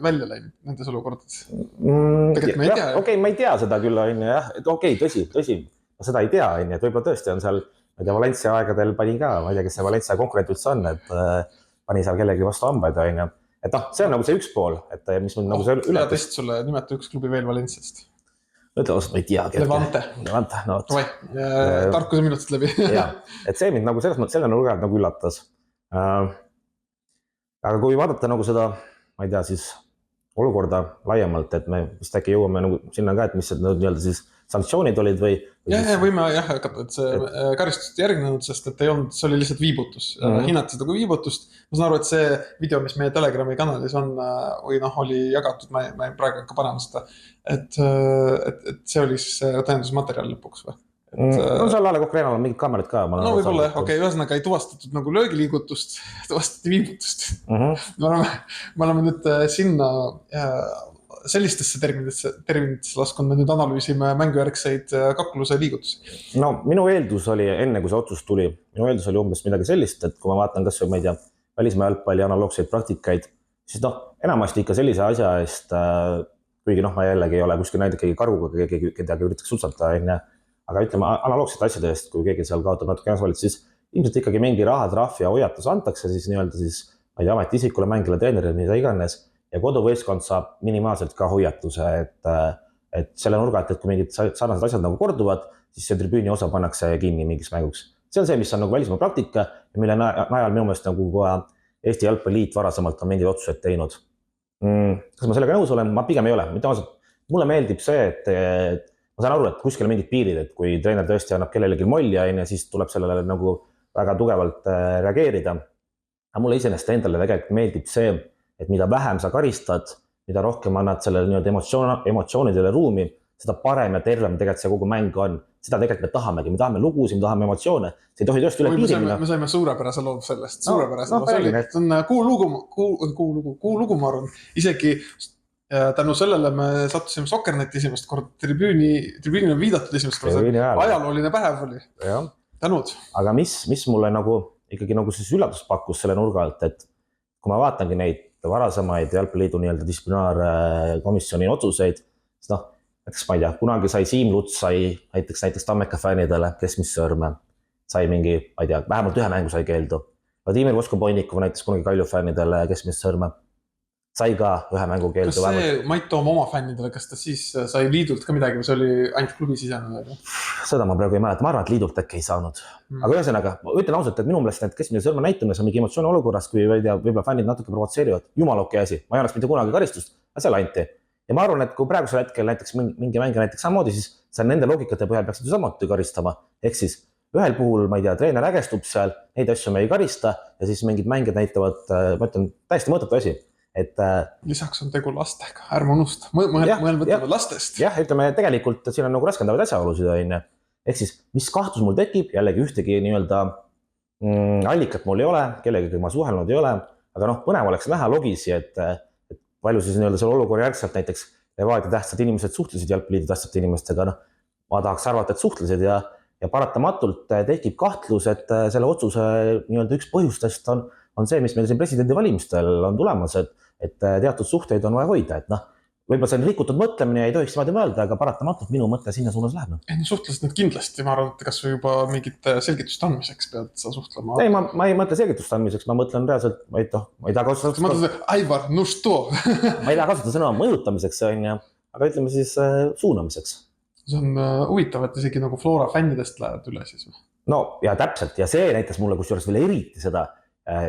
välja läinud nendes olukordades? Tegelikult me ei tea. Okei, ma ei tea seda küll, jah, et okei, tõsi, ma seda ei tea, et võib-olla tõesti on seal, ma ei tea, Valencia aegadel pani ka, ma ei tea, kes see Valencia konkurent üldse on, et pani seal kellegi vastu hambaid, et noh, see on nagu see üks pool, et mis mind nagu see üle. Ja test sulle nimeta üks klubi veel Valenciast. ütle ausalt, ma ei teagi. Levante. No, tarkuse minutid läbi. Jah, et see mind nagu selles mõttes selle nurga nagu üllatas. Aga kui vaadata nagu seda, ma ei tea, siis olukorda laiemalt, et me vist äkki jõuame nagu sinna ka, et mis nii-öelda siis sanktsioonid olid või... Võime hakata, et see karistust järgnenud, sest et ei olnud, see oli lihtsalt viibutus. Hinnati seda kui viibutust. Ma saan aru, et see video, mis meie Telegrami kanalis on, või oli jagatud, ma ei praegu hakka panema seda, et see oli siis tõendusmaterjal lõpuks või? No seal Aale Kokreenal on mingid kaamerid ka. No võib-olla, ühesõnaga ei tuvastatud nagu löögiliigutust, tuvastati viibutust. Me oleme nüüd sinna sellistesse terminitesse laskunud, me nüüd analüüsime mängujärgseid kakluse liigutusi. No minu eeldus oli, enne kui see otsus tuli, minu eeldus oli umbes midagi sellist, et kui ma vaatan kas või, ma ei tea, välismaa jalgpalli analoogseid praktikaid, siis enamasti ikka sellise asja eest, kuigi ma jällegi ei ole kuskil näinud ikkagi karuga, kedagi üritaks sutsata, aga ütleme analoogsete asjade eest, kui keegi seal kaotab natuke ennast, siis ilmselt ikkagi mingi rahatrahv ja hoiatus antakse siis nii-öelda siis, ma ei tea, ametiisikule, mängile, treenerile, mida iganes, ja koduvõistkond saab minimaalselt ka hoiatuse, et selle nurga, et kui mingid sarnased asjad nagu korduvad, siis see tribüüni osa pannakse kinni mingiks mänguks. See on see, mis on nagu välismaa praktika ja mille najal minu meelest nagu Eesti Jalgpalliliit varasemalt on mingid otsused teinud. Kas ma sellega nõus olen? Ma pigem ei ole. Mulle meeldib see, et ma saan aru, et kuskil on mingid piirid, et kui treener tõesti annab kellelegi molli, siis tuleb sellele nagu väga tugevalt reageerida. Aga mulle iseenesest endale tegelikult meeldib see, et mida vähem sa karistad, mida rohkem annad sellele nii-öelda emotsioonidele ruumi, seda parem ja tervem tegelikult see kogu mäng on. Seda tegelikult me tahamegi, me tahame lugusid, me tahame emotsioone. See ei tohi tõesti üle piiri minna. Me saime suurepärase loo sellest. Suurepärase loo. See on kuu lugu, ma arvan. Isegi tänu sellele me sattusime Sokkerneti esimest korda, tribüünile viidatud esimest korda. Ajalooline päev oli. Tänud. Aga mis mulle nagu ikkagi nagu siis üllatus pakkus selle nurga alt, et kui ma vaatangi neid varasemaid Jalgpalliliidu nii-öelda distsiplinaarkomisjoni otsuseid, siis näiteks ma ei tea, kunagi sai Siim Luts sai näiteks Tammeka fännidele keskmissõrme, sai mingi, ma ei tea, vähemalt ühe mängu sai keeldu. Vladimir Voskoboinikov näiteks kunagi Kalju fännidele keskmissõrme, sai ka ühe mängu keeldu. Kas see Mait Toom oma fännidele, kas ta siis sai liidult ka midagi või see oli ainult klubi sisene? Seda ma praegu ei mäleta, ma arvan, et liidult äkki ei saanud. Aga ühesõnaga, ma ütlen ausalt, et minu meelest need keskmise sõrme näitamine on mingi emotsiooni olukorras, kui võib-olla fännid natuke provotseerivad. Jumal okei asi, ma ei annaks mitte kunagi karistust, aga seal anti. Ja ma arvan, et kui praegusel hetkel näiteks mingi mängija näiteks samamoodi, siis see nende loogikate põhjal peaksid ju samuti karistama. Ehk siis ühel puhul, ma ei tea, treener ägestub seal, neid asju me ei karista ja siis mingid mängijad näitavad, ma ütlen, täiesti mõttetu asi. Lisaks on tegu lastega, ärme unusta, mõelme lastest. Jah, ütleme, tegelikult siin on nagu raskendavaid asjaolusid. Ehk siis, mis kahtlus mul tekib, jällegi ühtegi nii-öelda allikat mul ei ole, kellegagi ma suhelnud ei ole, aga põnev oleks näha logisi, et palju siis nii-öelda selle olukorra järgselt näiteks Levadia tähtsad inimesed suhtlesid Jalgpalliliidu tähtsate inimestega, ma tahaks arvata, et suhtlesid ja paratamatult tekib kahtlus, et selle otsuse nii-öelda üks põhjustest on see, mis meil siin presidendivalimistel on tulemas, et teatud suhteid on vaja hoida, et võib-olla see on rikutud mõtlemine ja ei tohiks niimoodi mõelda, aga paratamatult minu mõte sinna suunas läheb. Suhtlesid nüüd kindlasti, ma arvan, et kas või juba mingit selgitust andmiseks pead sa suhtlema. Ei, ma ei mõtle selgitust andmiseks, ma mõtlen reaalselt, ma ei taha kasutada. Ma mõtlen, Aivar, no što? Ma ei taha kasutada sõna mõjutamiseks, aga ütleme siis suunamiseks. See on huvitav, et isegi nagu Flora fännidest lähevad üle siis. No ja täpselt, ja see näitas mulle kusjuures veel eriti seda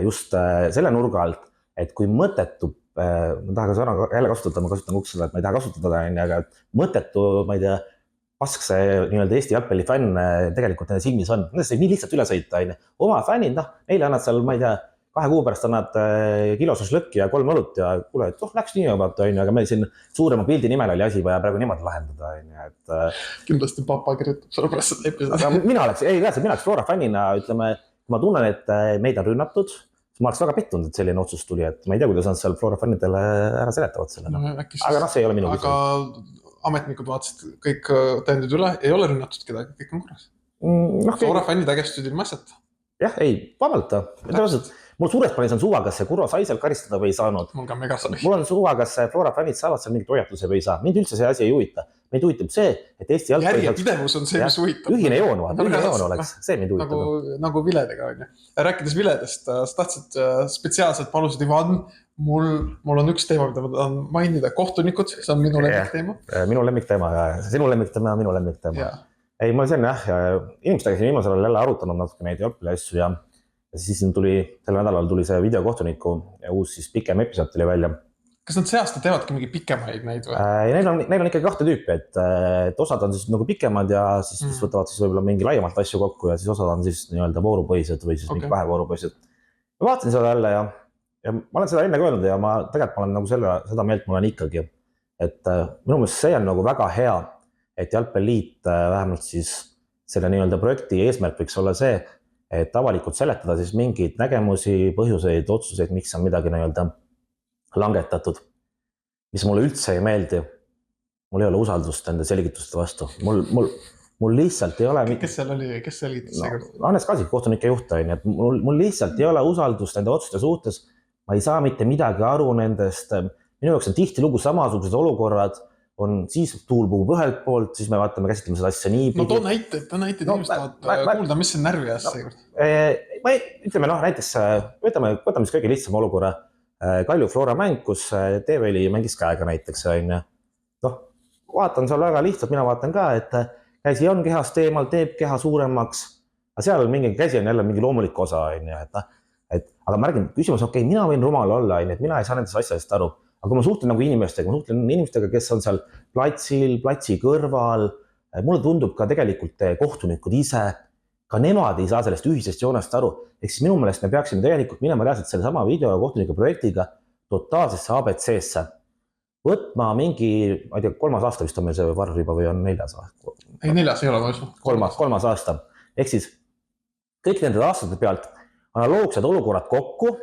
just selle nurga alt, et kui mõttetu, ma tahan sõna jälle kasutada, ma kasutan kuks seda, et ma ei taha kasutada, aga mõttetu, ma ei tea, paskse nii-öelda Eesti jalgpalli fänn tegelikult nende silmis on. Nendest ei nii lihtsalt üle sõita. Oma fännid, neile annad seal, ma ei tea, 2 kuu pärast annad kilosus lõkki ja 3 õlut ja kuule, et läks nii juba, aga meil siin suurema pildi nimel oli asi vaja praegu niimoodi lahendada. Kindlasti papa kirjutab selle pärast seda episoodi. Mina oleks Flora fännina, ütleme, kui ma tunnen, et meid on rünnatud, siis ma oleks väga pettunud, et selline otsus tuli, et ma ei tea, kuidas nad seal Flora fännidele ära seletavad selle. Aga see ei ole minu küsimus. Aga ametnikud vaatasid kõik tõendid üle, ei ole rünnatud kedagi, kõik on korras. Flora fännid ägestusid ilma asjata. Jah, ei, vabalt. Mul suures plaanis on suva, kas see Kurvo sai seal karistada või ei saanud. Mul ka mega sai. Mul on suva, kas Flora fännid saavad seal mingit hoiatuse või ei saa. Mind üldse see asi ei huvita. Mind huvitab see, et Eesti jalgpalli järjepidevus on see, mis huvitab. Ühine joon oleks, see mind huvitab. Nagu viledega on ju. Rääkides viledest, sa tahtsid spetsiaalselt palusid Ivan mul on üks teema, mida ma tahan mainida, kohtunikud, see on minu lemmikteema. Minu lemmikteema ja sinu lemmikteema ja minu lemmikteema. Yeah. Ei, ma see on jah, inimestega siin viimasel ajal jälle arutanud natuke neid jalgpalliasju ja siis sellel nädalal tuli see videokohtuniku ja uus siis pikem episood tuli välja. Kas nad see aasta teevadki mingi pikemaid neid või? Neil on ikkagi kahte tüüpi, et osad on siis nagu pikemad ja siis võtavad siis võib-olla mingi laiemalt asju kokku ja siis osad on siis nii-öelda voorupõhised või siis mingi kahevoorupohised. Ma vaatasin seda jälle ja ma olen seda enne öelnud ja tegelikult ma olen nagu seda meelt mul on ikkagi, et minu meelest see on nagu väga hea, et Jalgpalliliit vähemalt siis selle nii-öelda projekti eesmärk võiks olla see, et avalikult seletada siis mingeid nägemusi, põhjuseid, otsuseid, miks on midagi nii-öelda langetatud, mis mulle üldse ei meeldi. Mul ei ole usaldust nende selgituste vastu. Mul lihtsalt ei ole... Kes seal oli, kes selgitas see kord? Hannes Kasik, kohtunike juht on, et mul lihtsalt ei ole usaldust nende otsuste suhtes. Ma ei saa mitte midagi aru nendest. Minu jaoks on tihti lugu samasugused olukorrad, on siis tuul puhub ühelt poolt, siis me vaatame, käsitleme seda asja nii. No too näiteid, inimesed tahavad kuulda, mis see närvi ajas see kord. Ütleme näiteks, võtame siis kõige lihtsam olukorra. Kalju Flora mäng, kus TV-li mängis käega näiteks. Vaatan seal väga lihtsalt, mina vaatan ka, et käsi on kehast eemal, teeb keha suuremaks, aga seal mingi käsi on jälle mingi loomulik osa. Aga ma räägin, küsimus, mina võin rumal olla, et mina ei saa nendest asjadest aru. Aga kui ma suhtlen nagu inimestega, kes on seal platsi kõrval, mulle tundub ka tegelikult kohtunikud ise, ka nemad ei saa sellest ühisest joonest aru. Ehk siis minu meelest me peaksime tegelikult minema reaalselt selle sama video kohtunike projektiga totaalsesse ABC-sse. Võtma mingi, ma ei tea, 3. aasta vist on meil see varr juba või on 4. aasta? Ei, 4. ei ole mõisma. 3. aasta. Ehk siis kõik nende aastate pealt analoogsed olukorrad kokku.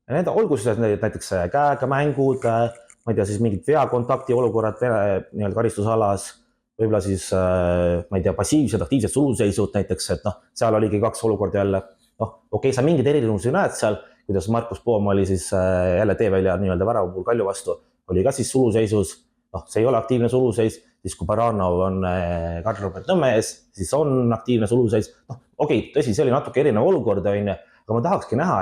Ja olgu siis näiteks käega mängud, ma ei tea, siis mingid veakontakti olukorrad nii-öelda karistusalas, võib-olla siis, ma ei tea, passiivsed, aktiivsed suluseisud näiteks, et seal oligi 2 olukorda jälle. Sa mingid erinevusi näed seal, kuidas Markus Poom oli siis jälle teevälja nii-öelda värava puhul Kalju vastu, oli ka siis suluseisus, see ei ole aktiivne suluseis, siis kui Baranov on Karl-Robert Nõmme ees, siis on aktiivne suluseis. Tõsi, see oli natuke erinev olukord, aga ma tahakski näha,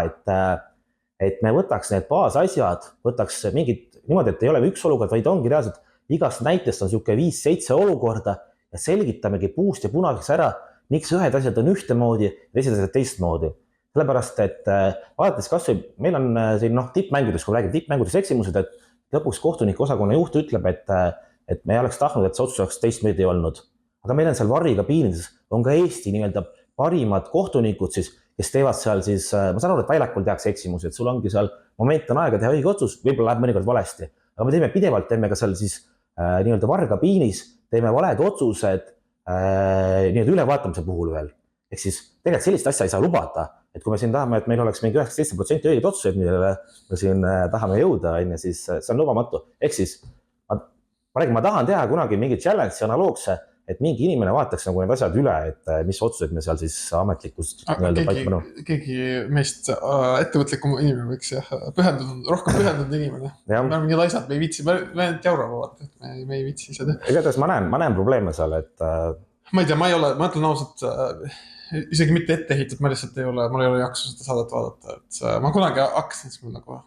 et me võtaks need baasasjad, võtaks mingid niimoodi, et ei ole üks olukord, vaid ongi reaalselt igast näitest on siuke 5-7 olukorda ja selgitamegi puust ja punaseks ära, miks ühed asjad on ühtemoodi ja teised asjad teistmoodi. Sellepärast, et vaadates kas või meil on siin tippmängudes, kui räägime tippmängudes eksimused, et lõpuks kohtuniku osakonna juht ütleb, et me oleks tahtnud, et see otsus oleks teistmoodi olnud. Aga meil on seal varrikabiinides, on ka Eesti nii-öelda parimad kohtunikud siis, kes teevad seal siis, ma saan aru, et väljakul tehakse eksimusi, et sul ongi seal moment on aega teha õige otsus, võib-olla läheb mõnikord valesti. Aga me teeme ka seal siis nii-öelda varrikabiinis, teeme valed otsused nii-öelda ülevaatamise puhul veel. Ehk siis tegelikult sellist asja ei saa lubada, et kui me siin tahame, et meil oleks mingi 97% õiged otsused, millele me siin tahame jõuda, siis see on lubamatu. Ehk siis ma tahan teha kunagi mingi challenge analoogse, et mingi inimene vaataks nagu need asjad üle, et mis otsused me seal siis ametlikust keegi meist ettevõtlikum inimene võiks rohkem pühendunud inimene. Me oleme mingid asjad, me ei viitsi, me ainult jaurama vaata, me ei viitsi seda. Igatahes ma näen probleeme seal, et... Ma ei tea, ma ütlen ausalt, isegi mitte ettehitud, mul ei ole jaksu seda saadet vaadata, et ma kunagi hakkasin, siis mul nagu...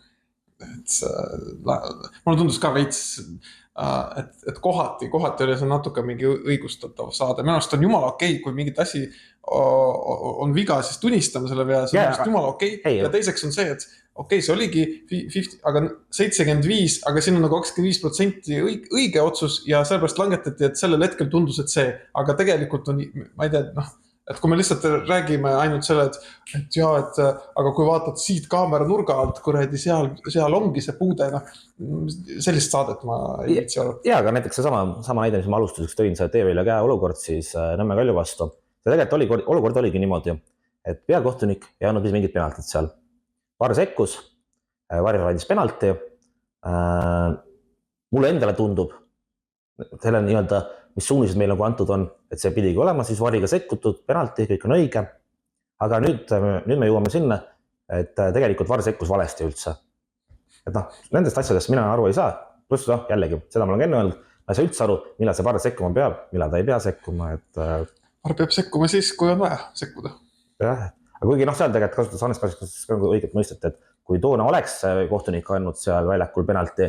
mulle tundus ka veits, et kohati oli see natuke mingi õigustatav saade. Minu arust on jumala okei, kui mingit asi on viga, siis tunnistame selle vea, see on jumala okei. Ja teiseks on see, et see oligi 50, aga 75, aga siin on nagu 25% õige otsus ja sellepärast langetati, et sellel hetkel tundus, et see, aga tegelikult on, ma ei tea, et kui me lihtsalt räägime ainult selle, aga kui vaatad siit kaamera nurga alt, kuradi seal ongi see puude, sellist saadet ma ei viitsi olla. Ja, aga näiteks see sama näide, mis ma alustuseks tõin, see TV-le käe olukord siis Nõmme Kalju vastu. See tegelikult olukord oligi niimoodi, et peakohtunik ei andnud mingit penaltit seal. Varr sekkus, Varr andis penalti. Mulle endale tundub, selle nii-öelda mis suunised meil nagu antud on, et see pidigi olema siis Varriga sekkutud, penalti, kõik on õige. Aga nüüd me jõuame sinna, et tegelikult Varr sekkus valesti üldse. Et nendest asjadest mina aru ei saa. Pluss jällegi, seda ma olen enne öelnud, ma ei saa üldse aru, millal see Varr sekkuma peab, millal ta ei pea sekkuma. Varr peab sekkuma siis, kui on vaja sekkuda. Jah, aga kuigi seal tegelikult kasutas Hannes Kasik õiget mõistet, et kui toona oleks kohtunik andnud seal väljakul penalti,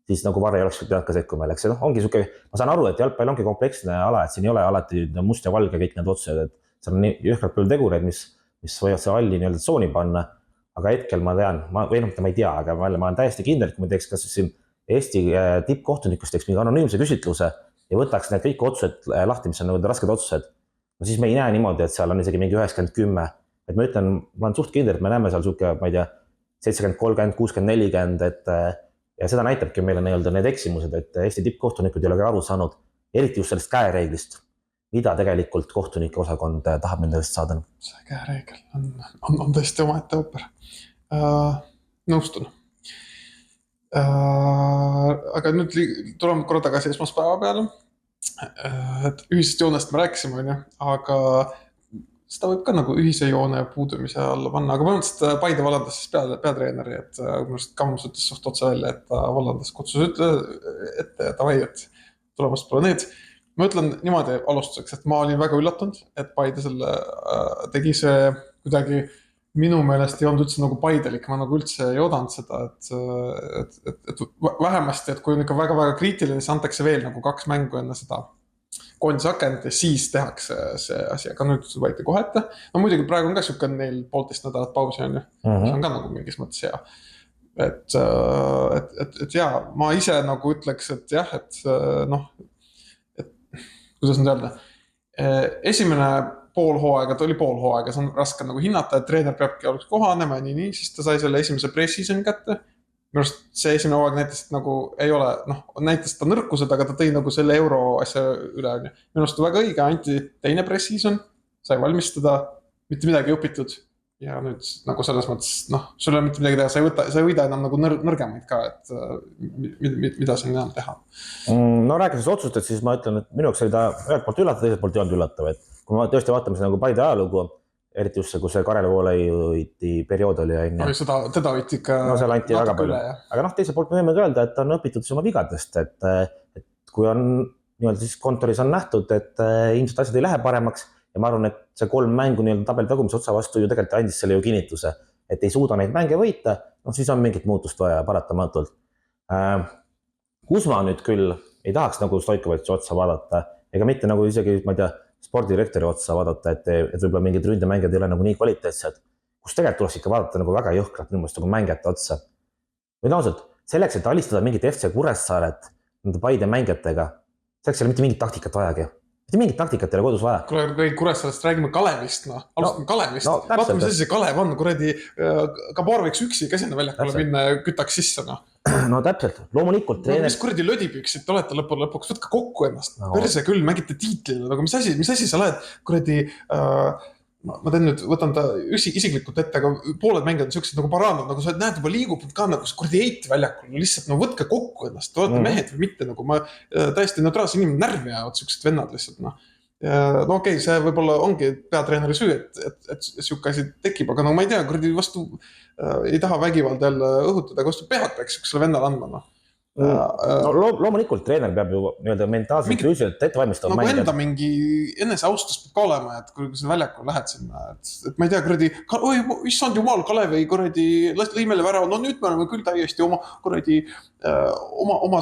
siis nagu VAR ei oleks pidanud ka sekkuma. Ja ongi siuke, ma saan aru, et jalgpall ongi kompleksne ala, et siin ei ole alati must ja valge kõik need otsused, et seal on nii jõhkralt palju tegureid, mis võivad see halli nii-öelda tsooni panna. Aga hetkel ma tean, või noh, ma ei tea, aga ma olen täiesti kindel, kui me teeks kas siin Eesti tippkohtunikust teeks mingi anonüümse küsitluse ja võtaks need kõik otsused lahti, mis on nagu rasked otsused, no siis me ei näe niimoodi, et seal on isegi mingi 90-10. Et ma ütlen, ma olen suht kindel, et me näeme seal suke, ma ei tea, 70-30, 60-40, ja seda näitabki meile need eksimused, et Eesti tippkohtunikud ei ole ka aru saanud, eriti just sellest käereeglist, mida tegelikult kohtunike osakond tahab nende eest saada. See käereegel on tõesti omaette ooper. Nõustun. Aga nüüd tuleme korra tagasi esmaspäeva peale. Et ühisest joonest me rääkisime, aga seda võib ka nagu ühise joone puudumise alla panna, aga põhimõtteliselt Paide vallandas siis peatreeneri, et Kammus ütles suht otse välja, et ta vallandas kutsus ette ja tavai, et tulemast pole need. Ma ütlen niimoodi alustuseks, et ma olin väga üllatunud, et Paide selle tegi see kuidagi minu meelest ei olnud üldse nagu paidelik, ma nagu üldse ei oodanud seda, et vähemasti, et kui on ikka väga-väga kriitiline, siis antakse veel nagu 2 mängu enne seda koondise akent ja siis tehakse see asi, aga nüüd võeti kohe ette. No muidugi praegu on ka siuke neil 1,5 nädalat pausi on ju, see on ka nagu mingis mõttes hea. Et jaa, ma ise nagu ütleks, et jah, et noh, et kuidas nüüd öelda, esimene poolhooaega, ta oli poolhooaega, see on raske nagu hinnata, et treener peabki oleks kohanema ja nii, siis ta sai selle esimese pre-season kätte. Minu arust see esimene hooaeg näitas, et nagu ei ole, näitas ta nõrkused, aga ta tõi nagu selle euro asja üle. Minu arust väga õige, anti teine pre-season, sai valmistada, mitte midagi õpitud ja nüüd nagu selles mõttes, sul ei ole mitte midagi teha, sa ei võida enam nagu nõrgemaid ka, et mida siin enam teha. No rääkides otsustest, siis ma ütlen, et minu jaoks oli ta ühelt poolt üllatav, teiselt poolt ei olnud üllatav, et kui ma tõesti vaatame seda nagu Paide ajalugu, eriti just see, kus see Karel Voolaidi periood oli. Teda võiti ikka natuke väga palju. Aga teiselt poolt me võime öelda, et on õpitud oma vigadest, et kui on nii-öelda siis kontoris on nähtud, et ilmselt asjad ei lähe paremaks ja ma arvan, et see 3 mängu nii-öelda tabeli tagumise otsa vastu ju tegelikult andis selle ju kinnituse, et ei suuda neid mänge võita, siis on mingit muutust vaja paratamatult. Kus ma nüüd küll ei tahaks nagu Stoikovitši otsa vaadata, ega mitte nagu isegi, ma ei tea, spordidirektori otsa vaadata, et võib-olla mingid ründemängijad ei ole nagu nii kvaliteetsed, kus tegelikult tuleks ikka vaadata nagu väga jõhkralt minu meelest nagu mängijate otsa. Või ausalt, selleks, et alistada mingit FC Kuressaaret nende Paide mängijatega, selleks ei ole mitte mingit taktikat vajagi. Mitte mingit taktikat ei ole kodus vaja. Kui Kuressaarest räägime Kalevist, alustame Kalevist. Vaatame, mis see Kalev on, kuradi Kabor võiks üksi käsina väljakule minna ja kütaks sisse. No täpselt, loomulikult treener... Mis kuradi lödipüksid olete lõpuks, võtka kokku ennast. Perse küll, mängite tiitlina, aga mis asi sa lähed kuradi... Ma teen nüüd, võtan ta isiklikult ette, aga pooled mängijad on siuksed nagu Baranov, nagu sa näed juba liigub ka nagu kuradi eiti väljakul, lihtsalt võtke kokku ennast, te olete mehed või mitte, nagu ma täiesti neutraalse inimene närvi ajavad siuksed vennad lihtsalt. Okei, see võib-olla ongi peatreeneri süü, et siuke asi tekib, aga ma ei tea, kuradi vastu ei taha vägivalda jälle õhutada, aga vastu pead peaks siuksele vennale andma. Loomulikult treener peab ju mentaalselt füüsiliselt ette valmistama. Nagu enda mingi eneseaustus peab ka olema, et kui sa väljakul lähed sinna, et ma ei tea, kuradi, oi, issand jumal, Kalevi kuradi lõimele värav, nüüd me oleme küll täiesti oma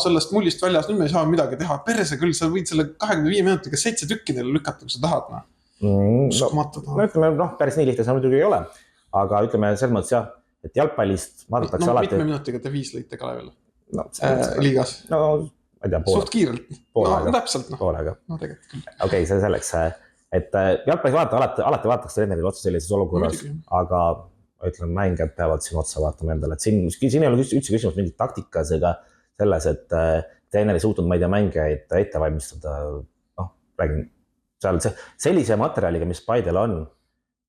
sellest mullist väljas, nüüd me ei saa midagi teha. Perse küll, sa võid selle 25 minutiga 7 tükki neile lükata, kui sa tahad. Ütleme, päris nii lihtne see muidugi ei ole, aga ütleme selles mõttes jah, et jalgpallist vaadatakse alati... Mitme minutiga te 5 lõite Kalevile? Liigas. Ma ei tea, suht kiirelt. Täpselt. Poolega. Tegelikult küll. Okei, see selleks, et jalgpallis alati vaataks treenerile otsa sellises olukorras, aga ütlen, mängijad peavad siin otsa vaatama endale, et siin ei ole üldse küsimus mingit taktikas ega selles, et treener ei suutnud, ma ei tea, mängijaid ette valmistada, räägin seal sellise materjaliga, mis Paidel on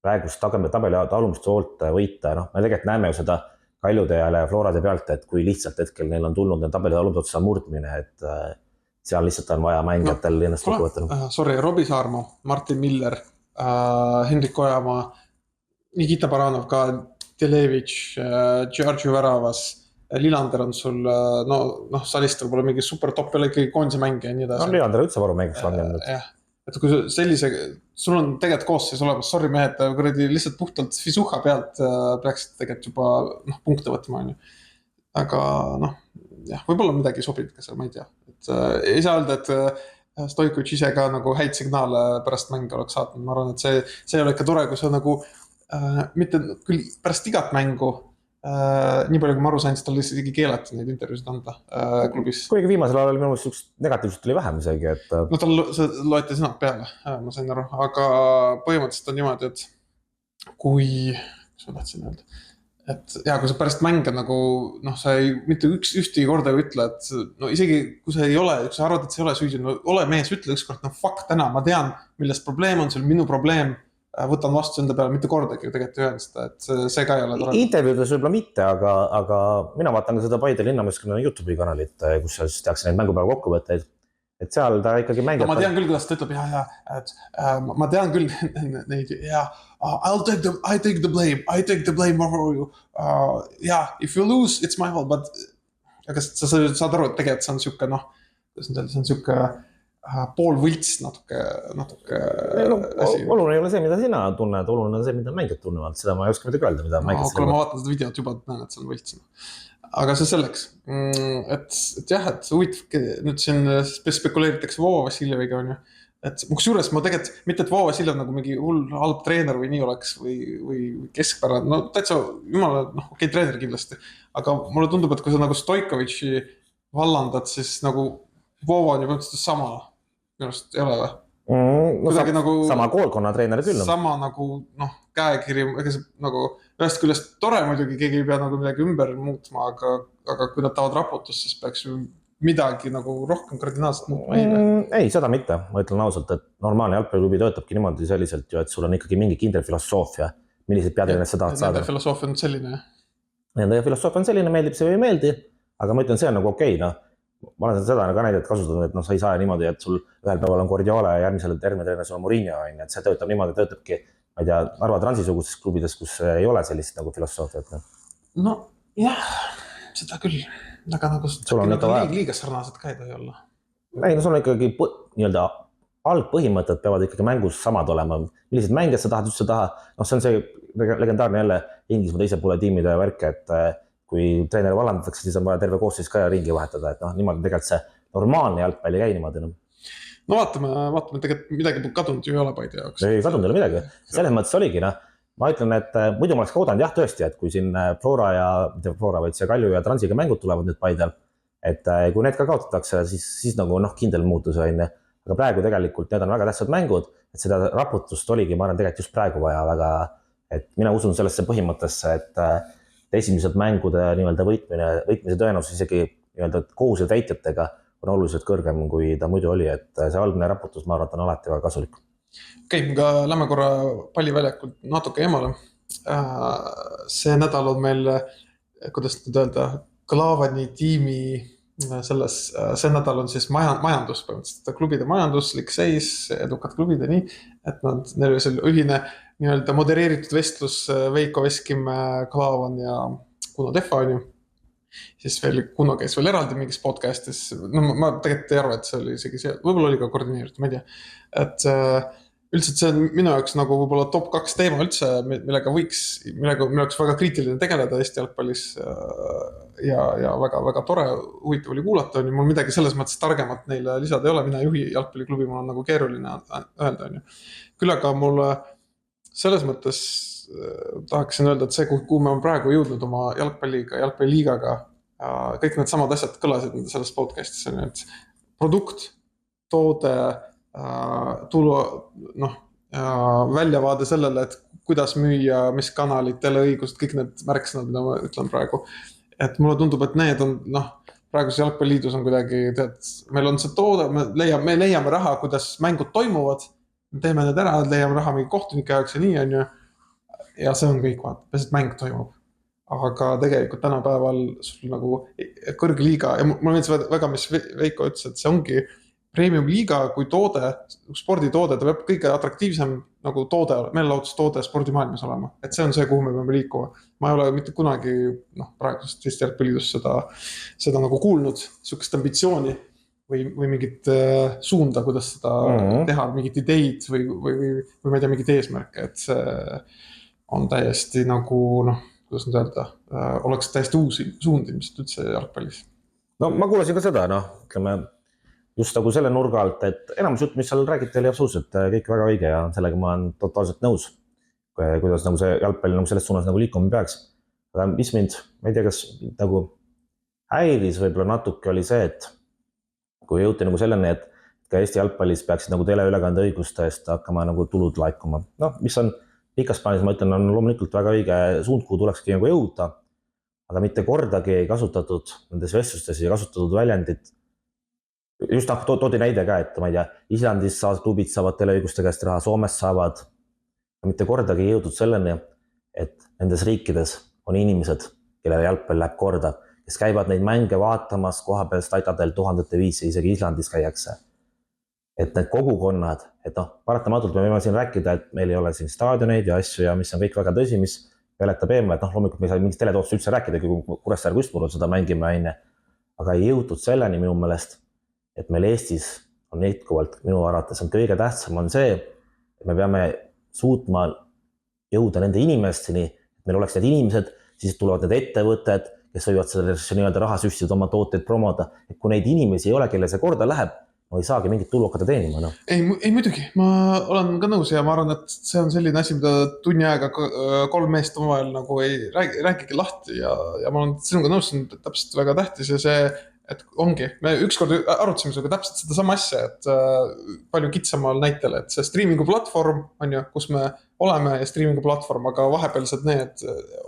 praegust tabeli alumist poolt võita, me tegelikult näeme ju seda Kaljude ja Florade pealt, et kui lihtsalt hetkel neil on tulnud tabeli alumist otsa murdmine, et seal lihtsalt on vaja mängijatel ennast kokku võtta. Sorry, Robbie Saarma, Martin Miller, Hendrik Ojamaa, Nikita Baranov ka, Delevich, Georgiu Väravas, Lillander on sul, Salistel pole mingi super top, ei ole ikkagi koondise mängija ja nii edasi. Lillander üldse varu mängiks langenud. et kui sul on tegelikult koosseis olemas, sorry mehed, kuradi lihtsalt puhtalt fisuha pealt peaksid tegelikult juba punkte võtma, on ju. Aga jah, võib-olla midagi sobib ka seal, ma ei tea. Et ei saa öelda, et Stoikovitš ise ka nagu häid signaale pärast mänge oleks saatnud. Ma arvan, et see ei ole ikka tore, kui sa nagu mitte küll pärast igat mängu, nii palju kui ma aru sain, siis tal isegi keelati neid intervjuusid anda klubis. Kuigi viimasel ajal minu meelest üks negatiivselt oli vähem isegi, et. No tal loeti sõnad peale, ma sain aru, aga põhimõtteliselt on niimoodi, et kui, mis ma tahtsin öelda, et kui sa pärast mänge nagu, sa ei, mitte ühtegi korda ei ütle, et no isegi kui sa ei ole, kui sa arvad, et sa ei ole süüdi, no ole mees, ütle ükskord, fuck täna, ma tean, millest probleem on, see on minu probleem. Võtan vastu enda peale, mitte kordagi tegelikult ei öelnud seda, et see ka ei ole tore. Intervjuudes võib-olla mitte, aga mina vaatan ka seda Paide linnameeskonna YouTube'i kanalit, kus siis tehakse neid mängupäeva kokkuvõtteid. Et seal ta ikkagi mängib. Ma tean küll, kuidas ta ütleb, et ma tean küll neid, I take the blame for you. If you lose, it's my fault, but aga sa saad aru, et tegelikult see on siuke, kuidas nüüd öelda, see on siuke pool võlts natuke asi. Oluline ei ole see, mida sina tunned, oluline on see, mida mängijad tunnevad. Seda ma ei oska midagi öelda, mida mängijad kuule, ma vaatan seda videot juba, et näen, et see on võlts. Aga see selleks, et jah, et huvitav, nüüd siin spekuleeritakse Voova Vassiljeviga, on ju. Et kusjuures ma tegelikult, mitte et Voova Vassiljev nagu mingi hull halb treener või nii oleks või keskpärane, no täitsa jumala, okei, treener kindlasti. Aga mulle tundub, et kui sa nagu Stoikovitši vallandad, siis nagu Voova on ju põhimõtteliselt sama. Minu arust ei ole või? Sama koolkonna treener küll. Sama nagu, käekiri, ega see nagu ühest küljest tore muidugi, keegi ei pea nagu midagi ümber muutma, aga kui nad tahavad raputust, siis peaks ju midagi nagu rohkem kardinaalselt muutma. Ei, seda mitte. Ma ütlen ausalt, et normaalne jalgpalliklubi töötabki niimoodi selliselt ju, et sul on ikkagi mingi kindel filosoofia, millised peatreenerid sa tahad saada. Nende filosoofia on selline. Nende filosoofia on selline, meeldib see või ei meeldi, aga ma ütlen, see on nagu okei, ma olen seda ka näidet kasutanud, et sa ei saa niimoodi, et sul ühel päeval on Guardiola ja järgmisel treener sul on Mourinho, et see töötab niimoodi, töötabki, ma ei tea, Narva Transisugustes klubides, kus ei ole sellist nagu filosoofiat. No jah, seda küll, aga nagu liiga sarnased ka ei tohi olla. Ei, sul on ikkagi nii-öelda algpõhimõtted peavad ikkagi mängus samad olema, millised mängijad sa tahad üldse taha, see on see legendaarne jälle Inglismaa teise poole tiimide värk, et kui treener vallandatakse, siis on vaja terve koosseis ka ringi vahetada, et niimoodi tegelikult see normaalne jalgpall ei käi niimoodi. No vaatame, tegelikult midagi kadunud ju ei ole Paide jaoks. Ei kadunud ei ole midagi, selles mõttes oligi, ma ütlen, et muidu ma oleks oodanud jah tõesti, et kui siin Flora ja, mitte Flora, vaid see Kalju ja Transiga mängud tulevad nüüd Paidel, et kui need ka kaotatakse, siis nagu kindel muutus on. Aga praegu tegelikult need on väga tähtsad mängud, et seda raputust oligi, ma arvan, tegelikult just praegu vaja väga, et mina usun sellesse põhimõttesse, et esimesed mängude nii-öelda võitmise tõenäosus isegi nii-öelda kohuse täitjatega on oluliselt kõrgem, kui ta muidu oli, et see algne raputus, ma arvan, on alati väga kasulik. Okei, aga lähme korra palliväljakult natuke eemale. See nädal on meil, kuidas nüüd öelda, Klavani tiimi see nädal on siis majandus, klubide majanduslik seis, edukad klubide nii, et neil oli selle ühine nii-öelda modereeritud vestlus Veiko Veskim, Klavan ja Kuno Tehva on ju. Siis veel Kuno käis veel eraldi mingis podcastis, ma tegelikult ei arva, et see oli isegi see, võib-olla oli ka koordineeritud, ma ei tea. Et üldiselt see on minu jaoks nagu võib-olla top 2 teema üldse, millega oleks väga kriitiline tegeleda Eesti jalgpallis ja väga tore, huvitav oli kuulata, on ju, mul midagi selles mõttes targemat neile lisada ei ole, mina juhi jalgpalliklubi, mul on nagu keeruline öelda, on ju. Küll aga mul selles mõttes tahaksin öelda, et see, kuhu me on praegu jõudnud oma jalgpalliliigaga, kõik need samad asjad kõlasid selles podcastis, on ju, et produkt, toode, tulu, väljavaade sellele, et kuidas müüa, mis kanalid, teleõigused, kõik need märksõnad, mida ma ütlen praegu. Et mulle tundub, et need on, praeguses jalgpalliliidus on kuidagi, meil on see toode, me leiame raha, kuidas mängud toimuvad, me teeme need ära, leiame raha mingi kohtunike jaoks ja nii on ju. Ja see on kõik, et mäng toimub. Aga tegelikult tänapäeval sul nagu kõrgliiga, ja mulle meeldis väga, mis Veiko ütles, et see ongi premium liiga kui toode, sporditoode, ta peab kõige atraktiivsem nagu toode, meelelahutustoode spordimaailmas olema. Et see on see, kuhu me peame liikuma. Ma ei ole mitte kunagi praegusest Eesti jalgpalliliidus seda nagu kuulnud, sihukest ambitsiooni või mingit suunda, kuidas seda teha, mingit ideid või ma ei tea, mingit eesmärke, et see on täiesti nagu noh, kuidas nüüd öelda, oleks täiesti uusi suundi, mis üldse jalgpallis. No ma kuulasin ka seda, noh, ütleme just nagu selle nurga alt, et enamus jutt, mis seal räägiti, oli absoluutselt kõik väga õige ja sellega ma olen totaalselt nõus, kuidas nagu see jalgpall nagu selles suunas nagu liikuma peaks. Aga mis mind, ma ei tea, kas nagu häiris võib-olla natuke oli see, et kui jõuti nagu selleni, et ka Eesti jalgpallis peaksid nagu teleülekande õiguste eest hakkama nagu tulud laikuma. Noh, mis on pikas plaanis, ma ütlen, on loomulikult väga õige suund, kuhu tulekski nagu jõuda, aga mitte kordagi ei kasutatud nendes vestlustes ei kasutatud väljendit. Just toodi näide ka, et ma ei tea, Islandis klubid saavad teleõiguste käest raha, Soomes saavad. Mitte kordagi ei jõudnud selleni, et nendes riikides on inimesed, kellele jalgpall läheb korda, kes käivad neid mänge vaatamas koha peal stadionidel tuhandete viisi, isegi Islandis käiakse. Et need kogukonnad, et noh, paratamatult me võime siin rääkida, et meil ei ole siin staadioneid ja asju ja mis on kõik väga tõsi, mis peletab eemale, et noh, loomulikult me ei saa mingist teletootust üldse rääkida, kui Kuressaare Kustmurul seda mängime aine. Aga ei jõutud selleni minu meelest, et meil Eestis on jätkuvalt, minu arvates on kõige tähtsam on see, et me peame suutma jõuda nende inimesteni, et meil oleks need inimesed, siis tulevad need ettevõtted, kes võivad sellesse nii-öelda raha süstida oma tooteid promoda. Et kui neid inimesi ei ole, kelle see korda läheb, ma ei saagi mingit tulu hakata teenima. No. Ei muidugi, ma olen ka nõus ja ma arvan, et see on selline asi, mida tunni aega 3 meest omavahel nagu ei räägigi lahti ja ma olen sinuga nõus, see on täpselt väga tähtis ja see, et ongi, me ükskord arutasime sinuga täpselt seda sama asja, et palju kitsamal näitel, et see streamingu platvorm on ju, kus me oleme ja streamingu platvorm, aga vahepealsed need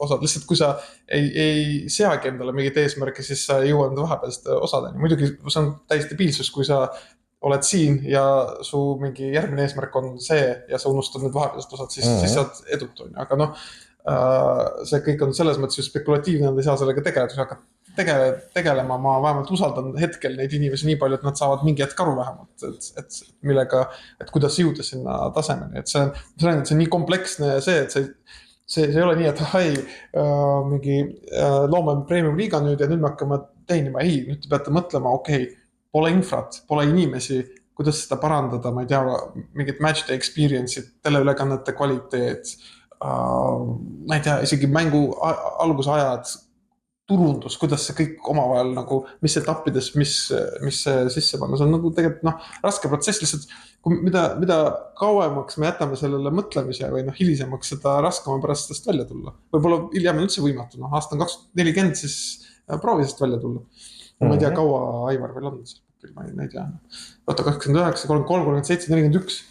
osad, lihtsalt kui sa ei seagi endale mingit eesmärki, siis sa jõuad vahepealsed osadeni. Muidugi see on täiesti piilsus, kui sa oled siin ja su mingi järgmine eesmärk on see ja sa unustad need vahepealsed osad, siis sa oled edutu, aga noh, see kõik on selles mõttes ju spekulatiivne, nad ei saa sellega tegelema, ma vähemalt usaldan hetkel neid inimesi nii palju, et nad saavad mingi hetk aru vähemalt, et kuidas jõuda sinna tasemeni, et see on nii kompleksne see, et see ei ole nii, et mingi loome premium liiga nüüd ja nüüd me hakkame teenima, nüüd te peate mõtlema, pole infrat, pole inimesi, kuidas seda parandada, ma ei tea, mingit match day experience'id, teleülekannete kvaliteet, ma ei tea, isegi mängu algusajad, turundus, kuidas see kõik omavahel nagu, mis etappides, mis sisse panna, see on nagu tegelikult raske protsess, lihtsalt mida kauemaks me jätame sellele mõtlemise või hilisemaks, seda raskema pärast sellest välja tulla. Võib-olla hiljem on üldse võimatu, aasta on 2040, siis proovi sest välja tulla. Ma ei tea, kaua Aivar veel on, ma ei tea. 29, 33, 37, 41.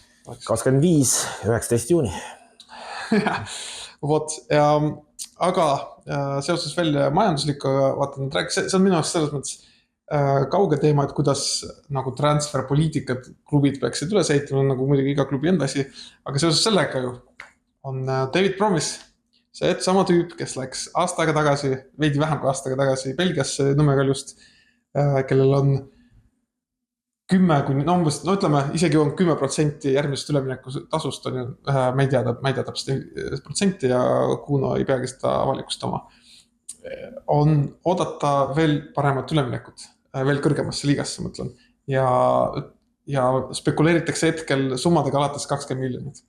25, 19 juuni. Vot, aga seoses veel majanduslikuga, vaatan, see on minu arust selles mõttes kauge teema, et kuidas nagu transferpoliitikat klubid peaksid üles ehitama, nagu muidugi iga klubi enda asi, aga seoses sellega ju on David Promise, see sama tüüp, kes läks aasta aega tagasi, veidi vähem kui aasta aega tagasi Belgiasse Nõmme Kaljust, kellel on 10 umbes, ütleme, isegi on 10% järgmisest ülemineku tasust on ju, ma ei tea täpselt protsenti ja Kuno ei peagi seda avalikustama. On oodata veel paremat üleminekut, veel kõrgemasse liigasse, mõtlen. Ja spekuleeritakse hetkel summadega alates 20 miljonit.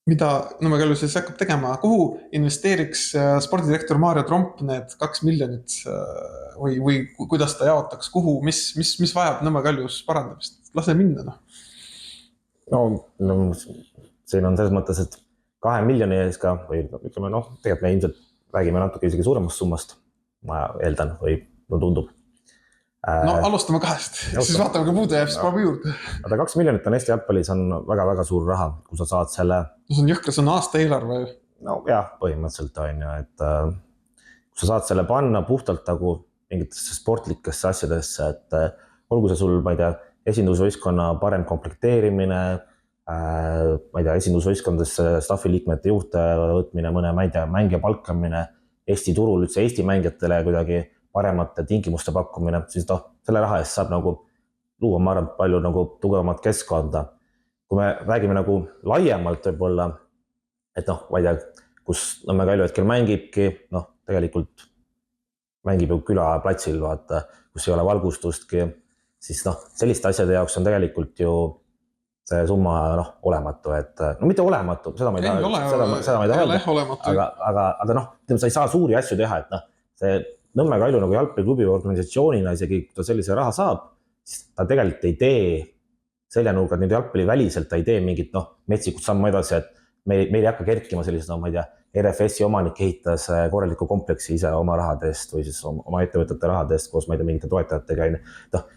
Mida Nõmme Kaljus siis hakkab tegema, kuhu investeeriks spordidirektor Maarja Tromp need 2 miljonit või kuidas ta jaotaks, kuhu, mis vajab Nõmme Kaljus parandamist, lase minna. No, siin on selles mõttes, et 2 miljoni ees ka, või ütleme, tegelikult me ilmselt räägime natuke isegi suuremast summast, ma eeldan, või tundub. Alustame 2, siis vaatame, kui puudu jääb, siis paneme juurde. Aga 2 miljonit on Eesti jalgpallis on väga-väga suur raha, kui sa saad selle... See on jõhkra, see on aasta eelarve. No jah, põhimõtteliselt on ju, et kui sa saad selle panna puhtalt nagu mingitesse sportlikesse asjadesse, et olgu see sul, ma ei tea, esindusvõistkonna parem komplekteerimine, ma ei tea, esindusvõistkondadesse staffi liikmete juurde võtmine, mõne, ma ei tea, mängija palkamine, Eesti turul üldse Eesti mängijatele kuidagi paremate tingimuste pakkumine, siis selle raha eest saab nagu luua, ma arvan, palju nagu tugevamat keskkonda. Kui me räägime nagu laiemalt võib-olla, et ma ei tea, kus Nõmme Kalju hetkel mängibki, tegelikult mängib ju külaplatsil, vaata, kus ei ole valgustustki, siis selliste asjade jaoks on tegelikult ju see summa olematu, et no mitte olematu, seda ma ei taha öelda, aga sa ei saa suuri asju teha, et see Nõmme Kalju nagu jalgpalliklubi organisatsioonina, isegi kui ta sellise raha saab, siis ta tegelikult ei tee seljanurgad nüüd jalgpalli väliselt, ta ei tee mingit metsikut sammu edasi, et meil ei hakka kerkima sellised, ma ei tea, RFS-i omanik ehitas korraliku kompleksi ise oma rahadest või siis oma ettevõtete rahadest koos, ma ei tea, mingite toetajatega.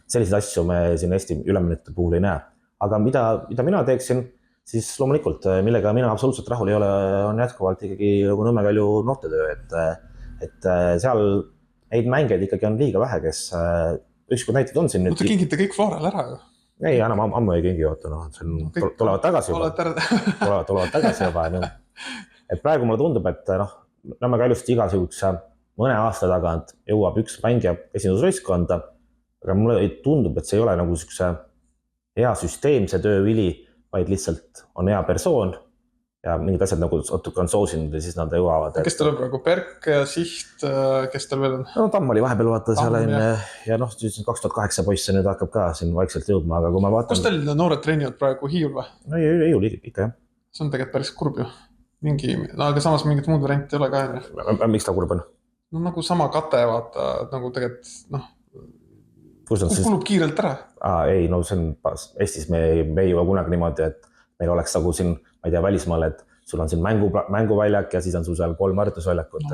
Selliseid asju me siin Eesti üleminekute puhul ei näe. Aga mida mina teeksin, siis loomulikult, millega mina absoluutselt rahul ei ole, on jätkuvalt ikkagi nagu Nõmme Kalju noortetöö, et seal neid mängeid ikkagi on liiga vähe, kes ükskord näited on siin nüüd. Te kingite kõik Floorale ära ju? Ei, enam ammu ei kingi oota, tulevad tagasi juba. Tulevad tagasi juba. Et praegu mulle tundub, et Nõmme Kaljust igasuguse mõne aasta tagant jõuab üks mängija esindusvõistkonda, aga mulle tundub, et see ei ole nagu hea süsteemse töövili, vaid lihtsalt on hea persoon ja mingid asjad nagu natuke on soosinud ja siis nad jõuavad. Kes teil on praegu? Berk, Siht, kes teil veel on? No Tamm oli vahepeal vaata seal ja 2008 poisse nüüd hakkab ka siin vaikselt jõudma, aga kui ma vaatan... Kus teil noored treenivad praegu Hiiul või? No Hiiul ikka, jah. See on tegelikult päris kurb ju. Aga samas mingit muud varianti ei ole ka. Miks ta kurb on? No nagu sama kate vaata, nagu tegelikult kulub kiirelt ära. Ei, no see on Eestis me ei jõua kunagi niimoodi, et meil oleks nagu siin, ma ei tea, välismaal, et sul on siin mänguväljak ja siis on sul seal 3 harjutusväljakut.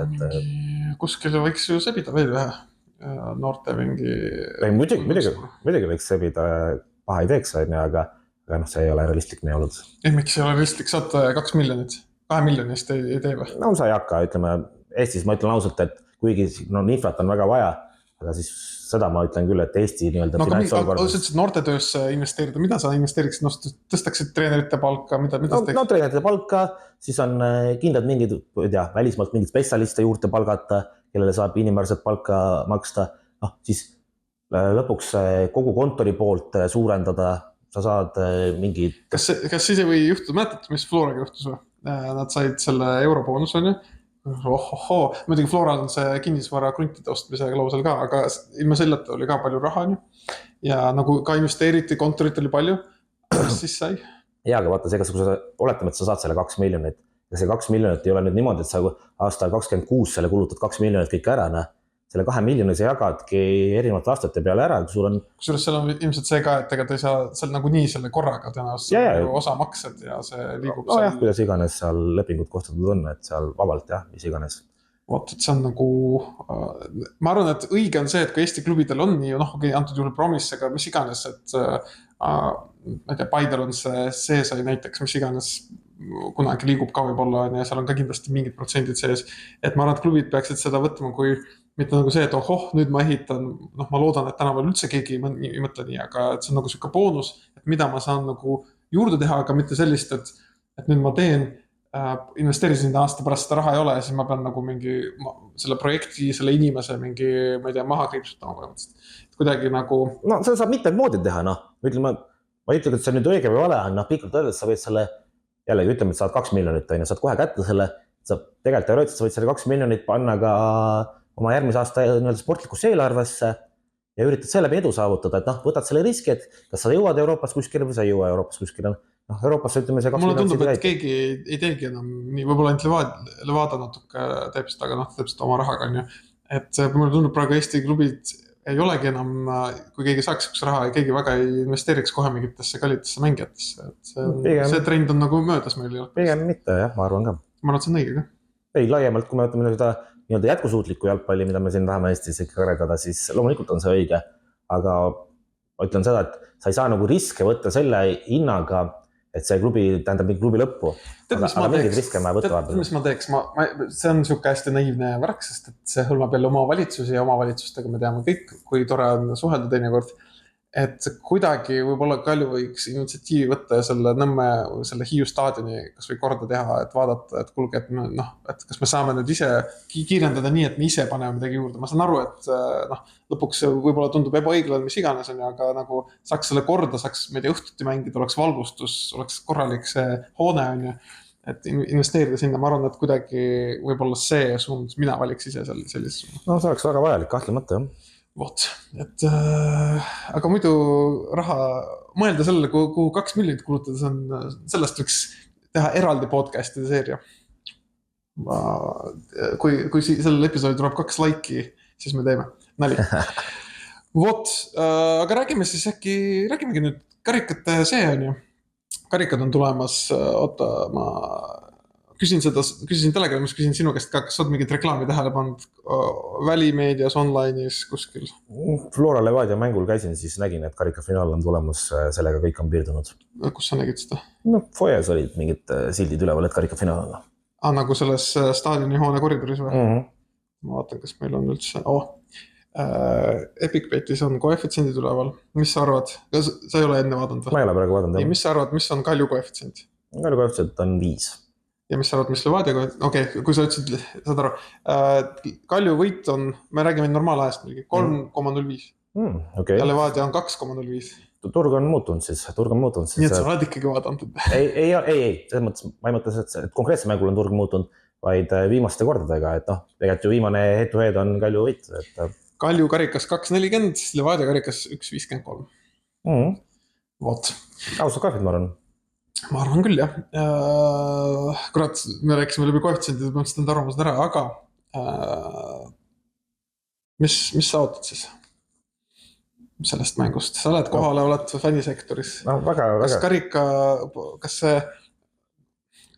Kuskil võiks ju sebida veel ühe noorte mingi... Muidugi võiks sebida, paha ei teeks, aga see ei ole realistlik meie olud. Miks ei ole realistlik? Saad 2 miljonit? 2 miljonist ei tee või? No sa ei hakka, ütleme, Eestis ma ütlen ausalt, et kuigi infrat on väga vaja, aga siis seda ma ütlen küll, et Eesti nii-öelda finantsolukord... Sa ütlesid noortetöösse investeerida, mida sa investeeriksid? Tõstaksid treenerite palka? No treenerite palka, siis on kindlad mingid, välismaalt mingid spetsialiste juurde palgata, kellele saab inimväärset palka maksta. Siis lõpuks kogu kontori poolt suurendada, sa saad mingid... Kas siis ei või juhtuda, mäletad, mis Floraga juhtus või? Nad said selle euroboonus, on ju? Muidugi Floral on see kinnisvara kruntide ostmise klausel ka, aga ilma selleta oli ka palju raha ja nagu ka investeeriti, kontorit oli palju, siis sai. Ja, aga vaata, oletame, et sa saad selle 2 miljonit ja see 2 miljonit ei ole nüüd niimoodi, et sa aastal 26 selle kulutad 2 miljonit kõik ära, selle 2 miljoni sa jagadki erinevate aastate peale ära, kui sul on... Kusjuures seal on ilmselt see ka, et ega ta ei saa seal nagu nii selle korraga tõenäoliselt osa maksed ja see liigub seal... jah, kuidas iganes seal lepingud kohtatud on, et seal vabalt jah, mis iganes. Vaat, et see on nagu... Ma arvan, et õige on see, et kui Eesti klubidel on nii, antud juhul Promise, aga mis iganes, et ma ei tea, Paidel on see sai näiteks, mis iganes kunagi liigub ka võib-olla ja seal on ka kindlasti mingid protsendid sees, et ma arvan, et klubid peaksid seda võtma, kui mitte nagu see, et nüüd ma ehitan, ma loodan, et tänapäeval üldse keegi ei mõtle nii, aga et see on nagu selline boonus, et mida ma saan nagu juurde teha, aga mitte sellist, et nüüd ma teen, investeerisin aasta pärast seda raha ei ole ja siis ma pean nagu mingi selle projekti, selle inimese mingi, ma ei tea, maha kriipsutama põhimõtteliselt. Kuidagi nagu... No seda saab mitmed moodi teha, ütleme, ma ütlen, et see on nüüd õige või vale, pikalt öeldes sa võid selle, jällegi ütleme, et saad 2 miljonit, saad kohe kätte selle, sa tegelikult teoreetiliselt sa võid selle 2 miljonit panna ka oma järgmise aasta sportlikusse eelarvesse ja üritad seeläbi edu saavutada, et võtad selle riski, et kas sa jõuad Euroopas kuskile või sa ei jõua Euroopas kuskile. Euroopas ütleme see 2 miljonit. Mulle tundub, et keegi ei teegi enam nii, võib-olla ainult Levada natuke teeb seda, aga teeb seda oma rahaga. Et mulle tundub praegu Eesti klubid ei olegi enam, kui keegi saaks üks raha ja keegi väga ei investeeriks kohe mingitesse kallitesse mängijatesse. See trend on nagu möödas meil. Pigem mitte, jah, ma arvan ka. Ma arvan, et see on õige ka. Ei, laiemalt, kui me võtame seda nii-öelda jätkusuutlikku jalgpalli, mida me siin tahame Eestis ikka arendada, siis loomulikult on see õige. Aga ma ütlen seda, et sa ei saa nagu riske võtta selle hinnaga, et see klubi tähendab mingi klubi lõppu. Aga mingid riske ma võtta. Mis ma teeks? See on niisugune hästi naiivne värk, sest et see hõlmab jälle omavalitsusi ja omavalitsustega me teame kõik, kui tore on suhelda teinekord. Et kuidagi võib-olla Kalju võiks initsiatiivi võtta ja selle Nõmme, selle Hiiu staadioni kas või korda teha, et vaadata, et kulge, et kas me saame nüüd ise kiirendada nii, et me ise paneme midagi juurde. Ma saan aru, et lõpuks võib-olla tundub ebaõiglane, mis iganes on, aga nagu saaks selle korda, saaks meid õhtuti mängida, oleks valgustus, oleks korralik see hoone on ju, et investeerida sinna. Ma arvan, et kuidagi võib-olla see suund, mina valiks ise sellises. No see oleks väga vajalik, kahtlemata jah. vot, et aga muidu raha, mõelda sellele, kuhu 2 miljonit kulutada, see on, sellest võiks teha eraldi podcast'ide seeria. Kui sellel episoodil tuleb 2 laiki, siis me teeme, nali. Vot, aga räägime siis räägimegi nüüd karikate see on ju. Karikad on tulemas, oota, ma küsisin Telegramis, küsin sinu käest ka, kas sa oled mingit reklaami tähele pannud välimeedias, online'is kuskil? Flora Levadia mängul käisin, siis nägin, et karikafinaal on tulemas, sellega kõik on piirdunud. Kus sa nägid seda? No, foyes olid mingid sildid üleval, et karikafinaal on. Nagu selles staadioni hoone koridoris või? Ma vaatan, kas meil on üldse, EpicBetis on koefitsiendid üleval. Mis sa arvad? Sa ei ole enne vaadanud või? Ma ei ole praegu vaadanud. Mis sa arvad, mis on Kalju koefitsient? Kalju koefitsient on 5. Ja mis sa arvad, mis Levadia koefitsient? Okei, kui sa ütlesid, saad aru. Kalju võit on, me räägime normaalajast 3,05. Ja Levadia on 2,05. Turg on muutunud siis. Nii et sa oled ikkagi vaadanud. Ei, selles mõttes, ma ei mõttes, et konkreetse mängul on turg muutunud, vaid viimaste kordadega, et tegelikult ju viimane head-to-head on Kalju võit. Kalju karikas 2,40, Levadia karikas 1,53. Vot. Ausad kahvid, ma arvan. Ma arvan küll, jah. Kurat, me rääkisime läbi koefitsientide, ma mõtlesin enda arvamused ära, aga mis sa ootad siis sellest mängust? Sa oled kohale, oled fännisektoris. No, väga. Kas see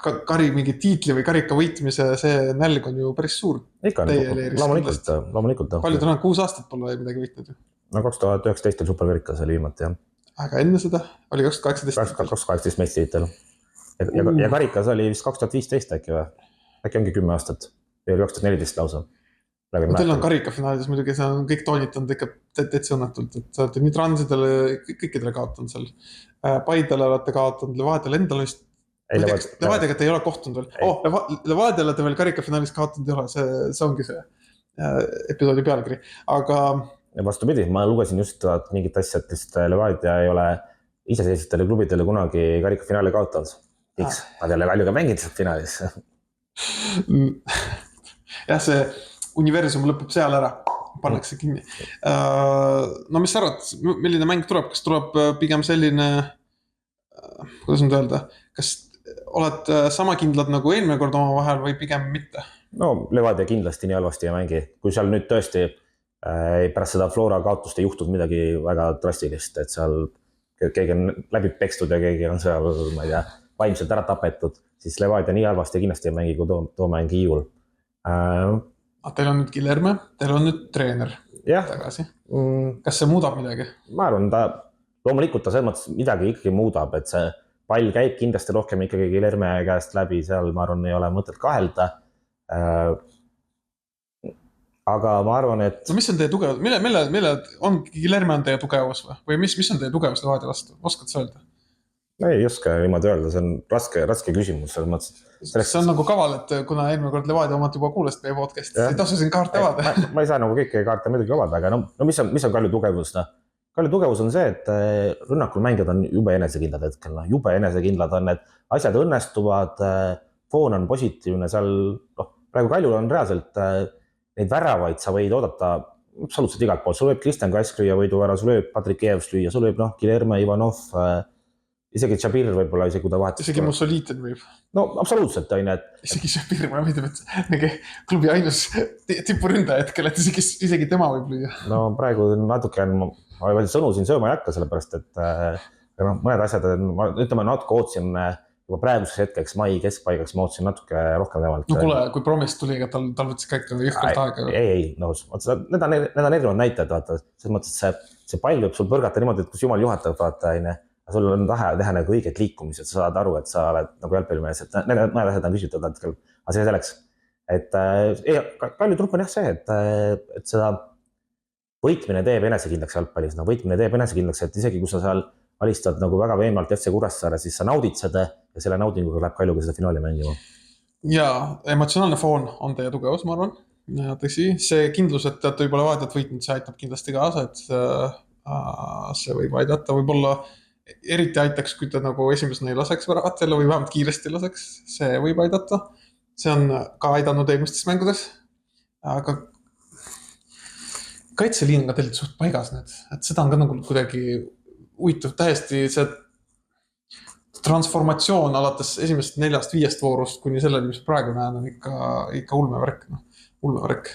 kari mingi tiitli või karika võitmise, see nälg on ju päris suur. Ikka, loomulikult. Palju täna 6 aastat pole midagi võitnud ju? No 2019 superkarikas oli viimati, jah. Aga enne seda oli 2018. 2018 meistritiitel. Ja karikas oli vist 2015 äkki või? Äkki ongi 10 aastat. Või 2014 lausa. Teil on karikafinaalis muidugi, see on kõik toonitanud ikka täitsa õnnetult, et sa olete nii transidele, kõikidele kaotanud seal. Paidele olete kaotanud, Levadiale endale vist. Levadiaga te ei ole kohtunud veel. Levadiale te veel karikafinaalis kaotanud ei ole, see ongi see episoodi pealkiri. Aga vastupidi, ma lugesin just mingit asja, et lihtsalt Levadia ei ole iseseisvatele klubidele kunagi karikafinaali kaotanud. Miks? Nad ei ole Kaljuga mänginud finaalis. Jah, see universum lõpeb seal ära, pannakse kinni. No mis sa arvad, milline mäng tuleb? Kas tuleb pigem selline, kuidas nüüd öelda, kas oled sama kindlad nagu eelmine kord oma vahel või pigem mitte? No Levadia kindlasti nii halvasti ei mängi. Kui seal nüüd tõesti pärast seda Flora kaotust ei juhtud midagi väga drastilist, et seal keegi on läbi pekstud ja keegi on seal, ma ei tea, vaimselt ära tapetud, siis Levadia nii halvasti kindlasti ei mängi, kui too mängi Iul. Teil on nüüd Guilherme, teil on nüüd treener tagasi. Kas see muudab midagi? Ma arvan, loomulikult ta selles mõttes midagi ikkagi muudab, et see pall käib kindlasti rohkem ikkagi Guilherme käest läbi, seal ma arvan, ei ole mõtet kahelda. Aga ma arvan, et... No mis on teie tugevus? Mille on Guilherme on teie tugevus või mis on teie tugevus Levadia vastu? Oskad sa öelda? No ei oska niimoodi öelda, see on raske küsimus selles mõttes. See on nagu kaval, et kuna eelmine kord Levadia omad juba kuulest meie podcast'is, ei tasu siin kaarte avada. Ma ei saa nagu kõiki kaarte muidugi avada, aga no mis on Kalju tugevus? Kalju tugevus on see, et rünnakul mängijad on jube enesekindlad hetkel. Jube enesekindlad on, et asjad õnnestuvad, foon on positiivne, seal praegu Kaljul on reaalselt neid väravaid sa võid oodata absoluutselt igalt poolt. Sul võib Kristjan Kask lüüa võidu ära, sul võib Patrik Evs lüüa, sul võib Guilherme, Ivanov, isegi Tšabir võib-olla, isegi kui ta vahetas. Isegi Mussoliitin võib. No absoluutselt on, et... Isegi Tšabir, ma võidab, et mingi klubi ainus tipuründa hetkel, et isegi tema võib lüüa. No praegu natuke on, ma sõnu siin sööma ei hakka, sellepärast, et mõned asjad, ütleme natuke ootsin juba praeguseks hetkeks mai keskpaigaks, ma ootsin natuke rohkem temalt. No kuule, kui Promis tuli, tal võttis ka ikka jõhkralt aega. Ei, need on erinevad näitajad, vaata. Selles mõttes, et see pall võib sul põrgata niimoodi, et kus jumal juhatab, vaata, sul on tahe teha nagu õiged liikumised, sa saad aru, et sa oled nagu jalgpallimees, et mõned asjad on küsitud hetkel, aga see selleks. Et Kalju trupp on jah see, et seda võitmine teeb enesekindlaks jalgpallis, võitmine teeb enesekindlaks, et isegi kui sa seal alistad nagu väga veenvalt FC Kuressaare, siis sa naudid seda ja selle naudinguga läheb Kaljuga seda finaali mängima. Ja emotsionaalne foon on teie tugevus, ma arvan. Ja tõsi, see kindlus, et te juba Levadiat võitnud, see aitab kindlasti kaasa, et see võib aidata, võib-olla eriti aitaks, kui ta nagu esimesena ei laseks väravat jälle või vähemalt kiiresti laseks, see võib aidata. See on ka aidanud eelmistes mängudes, aga kaitseliin on ka tegelikult suht paigas nüüd, et seda on ka nagu kuidagi huvitav täiesti see transformatsioon alates esimesest 4-5 voorust kuni sellele, mis praegu näen, on ikka ulmevärk, ulmevärk.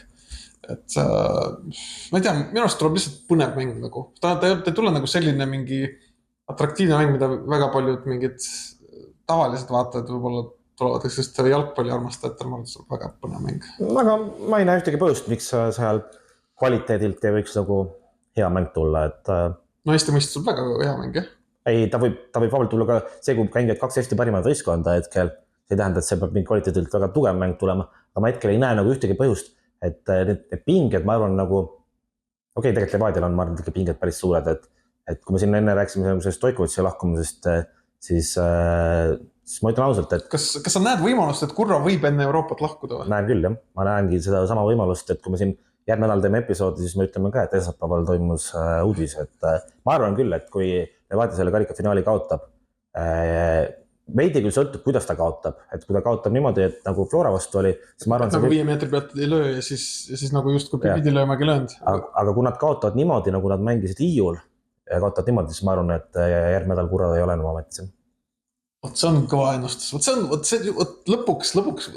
Et ma ei tea, minu arust tuleb lihtsalt põnev mäng nagu. Ta ei tule nagu selline mingi atraktiivne mäng, mida väga paljud mingid tavalised vaatajad võib-olla tulevad, sest jalgpalli armastajatel ma arvan, et see on väga põnev mäng. Aga ma ei näe ühtegi põhjust, miks seal kvaliteedilt ei võiks nagu hea mäng tulla, et no Eesti mõistes on väga hea mäng, jah? Ei, ta võib vabalt tulla ka see, kui mängivad 2 Eesti parimat võistkonda hetkel. See ei tähenda, et see peab mingi kvaliteedilt väga tugev mäng tulema, aga ma hetkel ei näe nagu ühtegi põhjust, et need pinged, ma arvan nagu, tegelikult Levadial on, ma arvan, et pinged päris suured, et kui me siin enne rääkisime Stoikovitši lahkumisest, siis ma ütlen ausalt, et kas sa näed võimalust, et Kurro võib enne Euroopat lahkuda? Näen küll, jah. Ma näengi seda sama võimalust, et kui me siin järgmine nädal teeme episoodi, siis me ütleme ka, et esmaspäeval toimus uudis, et ma arvan küll, et kui Levadia selle karikafinaali kaotab, veidi küll sõltub, kuidas ta kaotab, et kui ta kaotab niimoodi, et nagu Flora vastu oli, siis ma arvan, nagu 5 meetri pealt ei löö ja siis nagu just kui pidi löömagi löönud. Aga kui nad kaotavad niimoodi, nagu nad mängisid Hiiul ja kaotavad niimoodi, siis ma arvan, et järgmine nädal Kurro ei ole enam ametis. See on kõva ennustus. Lõpuks,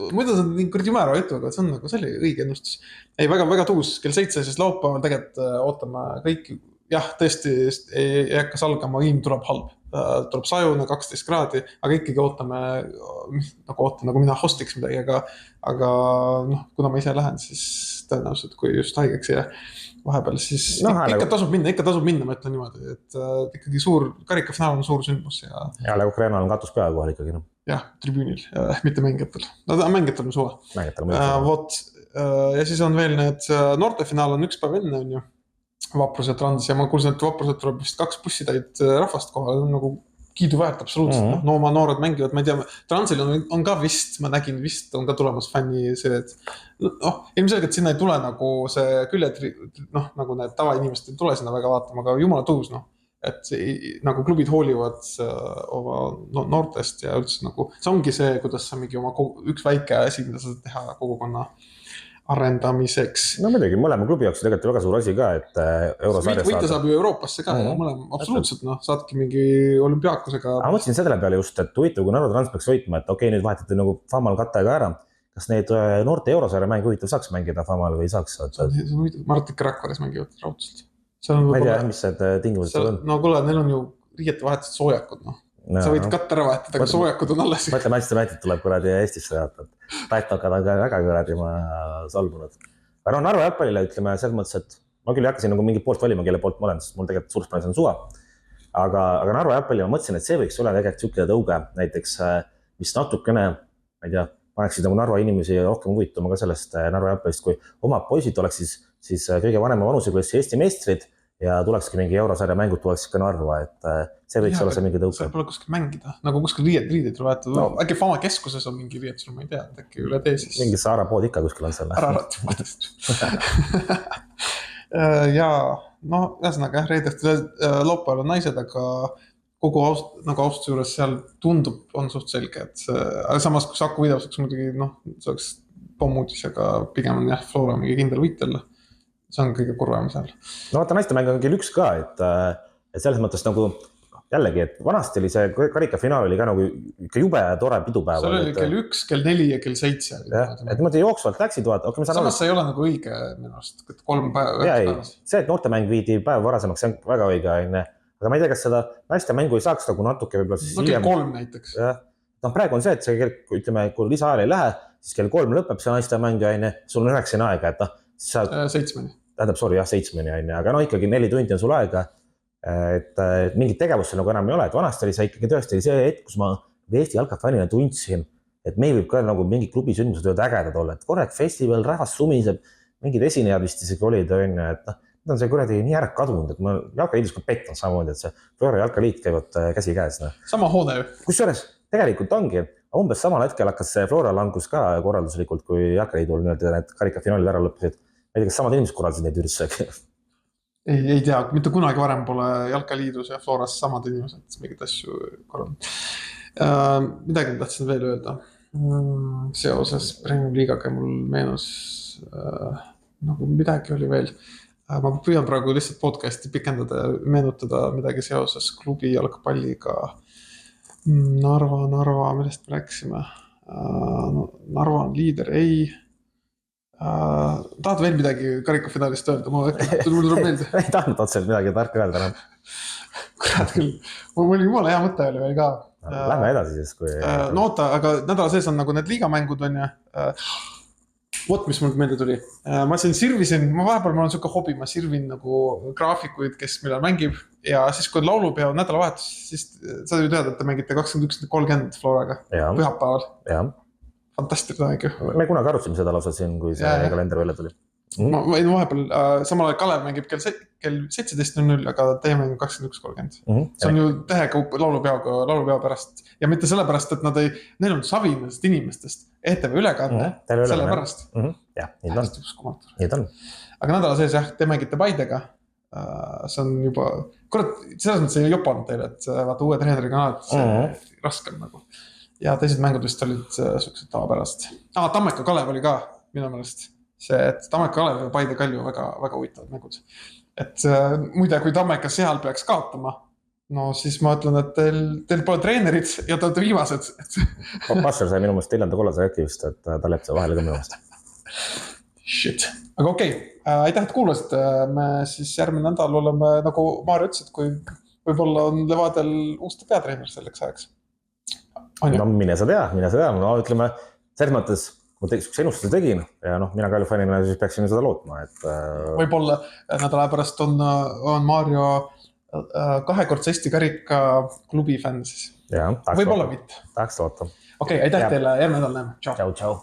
muidu see on nii kurdi määra jutu, aga see oli õige ennustus. Ei, väga tuus, kell 7, siis laupäeval tegelikult ootame kõik. Jah, tõesti ei hakka salgama, iim tuleb halb. Tuleb sajune, 12 kraadi, aga ikkagi ootame, nagu mina hostiks midagi, aga kuna ma ise lähen, siis tõenäoliselt, kui just haigeks jää vahepeal, siis ikka tasub minna, ma ütlen niimoodi, et ikkagi karikafinaal on suur sündmus. Ja Ukraina on katus pea kohal ikkagi. Jah, tribüünil, mitte mängijatel. Mängijatel on suva. Ja siis on veel need noortefinaal on 1 päev enne, on ju. Vaprus ja Trans ja ma kuulsin, et Vaprused tuleb vist 2 bussitäid rahvast kohal, on nagu kiidu väärt absoluutselt. No oma noored mängivad, ma ei tea, Transil on ka vist, ma nägin vist, on ka tulemas fänni see, et ilmselgelt sinna ei tule nagu see küljed, nagu need tavainimesed ei tule sinna väga vaatama, aga jumala tuus, et nagu klubid hoolivad oma noortest ja üldse nagu, see ongi see, kuidas sa mingi oma üks väike asi, mida sa teha kogukonna arendamiseks. No muidugi, mõlema klubi jaoks tegelikult väga suur asi ka, et eurosarja võita saab ju Euroopasse ka ja mõlema, absoluutselt, saadki mingi olümpiaakusega. Aga mõtlesin selle peale just, et huvitav, kui Narva Trans peaks võitma, et okei, nüüd vahetati nagu Famal kattega ära. Kas need noorte eurosarja mängi huvitav saaks mängida Famal või saaks? Martika Rakvares mängivad raudselt. Ma ei tea, mis need tingimused on. No kuule, neil on ju riiete vahetused soojakud, Sa võid katte ära vahetada, aga soojakud on alles. Mõtle, Manchester United tuleb kuradi Eestisse jaotab. Taetokad on ka väga kuradi ma salbunud. Aga Narva jalgpallile ütleme selles mõttes, et ma küll ei hakka siin nagu mingi poolt valima, kelle poolt ma olen, sest mul tegelikult suursplaanis on suva. Aga Narva jalgpallile ma mõtlesin, et see võiks olla tegelikult sükile tõuge. Näiteks, mis natukene, ma ei tea, paneksid nagu Narva inimesi rohkem huvituma ka sellest Narva jalgpallist, kui omad poisid oleks siis kõige vanema vanuseklassi Eesti meistrid ja tulekski mingi eurosarja mängud tuleks ka Narva, et see võiks olla see mingi tõuke. See pole kuskil mängida, nagu kuskil riideid vahetada. Äkki Fama keskuses on mingi riietusel, ma ei tea, äkki üle tee siis. Mingi Saara pood ikka kuskil on selle. Ära rattumadest. Ja ühesõnaga reedehti laupäeval on naised, aga kogu austuse juures seal tundub, on suht selge, et samas kui Saku videoseks muidugi, see oleks pommuudis, aga pigem on Flora mingi kindel võitjalla. See on kõige kurvem seal. No vaata, naiste mäng on kell 1 ka, et selles mõttes nagu jällegi, et vanasti oli see karikafinaal oli ka nagu ikka jube tore pidupäev. See oli kell 1, kell 4 ja kell 7. Et niimoodi jooksvalt läksid vaata. Samas see ei ole nagu õige minu arust, 3 päeva. See, et noortemäng viidi päev varasemaks, see on väga õige. Aga ma ei tea, kas seda naiste mängu ei saaks nagu natuke võib-olla siis hiljem. Kell 3 näiteks. Praegu on see, et see kell, ütleme, kui lisaajal ei lähe, siis kell 3 lõpeb see naiste mäng, sul on 9 aega, et 7. Tähendab, 7, aga ikkagi 4 tundi on sul aega, et mingit tegevust nagu enam ei ole, et vanasti oli see ikkagi tõesti see hetk, kus ma Eesti jalgpallifännina tundsin, et meil võib ka nagu mingi klubi sündmused võivad ägedad olla, et korrek festival, rahvas sumiseb, mingid esinejad vist isegi olid, et need on see kuradi nii ära kadunud, et ma jalkaliidus ka pettan samamoodi, et see Flora jalkaliit käivad käsi käes. Sama hoone ju. Kusjuures tegelikult ongi, umbes samal hetkel hakkas see Flora langus ka korralduslikult, kui jalkaliidul need karikafinaalid ära lõppesid. Ma ei tea, kas samad inimesed korraldasid neid üritusega? Ei tea, mitte kunagi varem pole Jalkaliidus ja Floras samad inimesed mingid asju korraldanud. Midagi tahtsin veel öelda. Seoses Premium Liigaga mul meenus, nagu midagi oli veel. ma püüan praegu lihtsalt podcast'i pikendada ja meenutada midagi seoses klubi jalgpalliga. Narva, millest me rääkisime? Narva on liider, ei. Tahad veel midagi karikafinaalist öelda? Mul tuleb meelde. Ei tahtnud otseselt midagi tarka öelda. Kurat küll. Mul oli jumala hea mõte oli veel ka. Lähme edasi siis, kui... No oota, aga nädala sees on nagu need liigamängud on ja... Vot, mis mul meelde tuli. Ma siin sirvisin, vahepeal mul on siuke hobi, ma sirvin nagu graafikuid, kes millal mängib. Ja siis, kui on laulupeo nädalavahetus, siis sa ju tead, et te mängite 21.30 Floraga pühapäeval. Jah. Fantastiline aeg ju. Me kunagi arutasime seda lausa siin, kui see kalender välja tuli. Ma võin vahepeal, samal ajal Kalev mängib kell 17.00, aga teie mängib 21.30. See on ju tähekaup laulupeo pärast. Ja mitte sellepärast, et neil on savi nendest inimestest. ETV ülekande, selle pärast. Jah, nii on. Aga nädala sees jah, te mängite Paidega. See on juba, kurat, selles mõttes ei jopanud teile, et vaata uue treeneriga alati raskem nagu. Ja teised mängud vist olid suksed tavapärast. Tammeka Kalev oli ka minu meelest. See, et Tammeka Kalev ja Paide Kalju väga, väga huvitavad mängud. Et muide, kui Tammeka seal peaks kaotama, no siis ma ütlen, et teil pole treenerid ja te olete viimased. Passer sai minu meelest 4. kollase äkki vist, et ta lepib see vahele ka minu meelest. Shit. Aga okei, aitäh, et kuulasite. Me siis järgmine nädal oleme, nagu Maarja ütles, et kui võib-olla on Levadel uuste peatreener selleks ajaks. No mine sa tea. No ütleme, selles mõttes, ma üks ennustuse tegin ja mina Kalju fanina siis peaksin seda lootma. Et... Võib-olla nädala pärast on Maarjo kahekordse Eesti karika klubi fänn siis. Ja, võib-olla mitte. Tahaks loota. Okei, aitäh teile, järgmine nädal näeme. Ciao.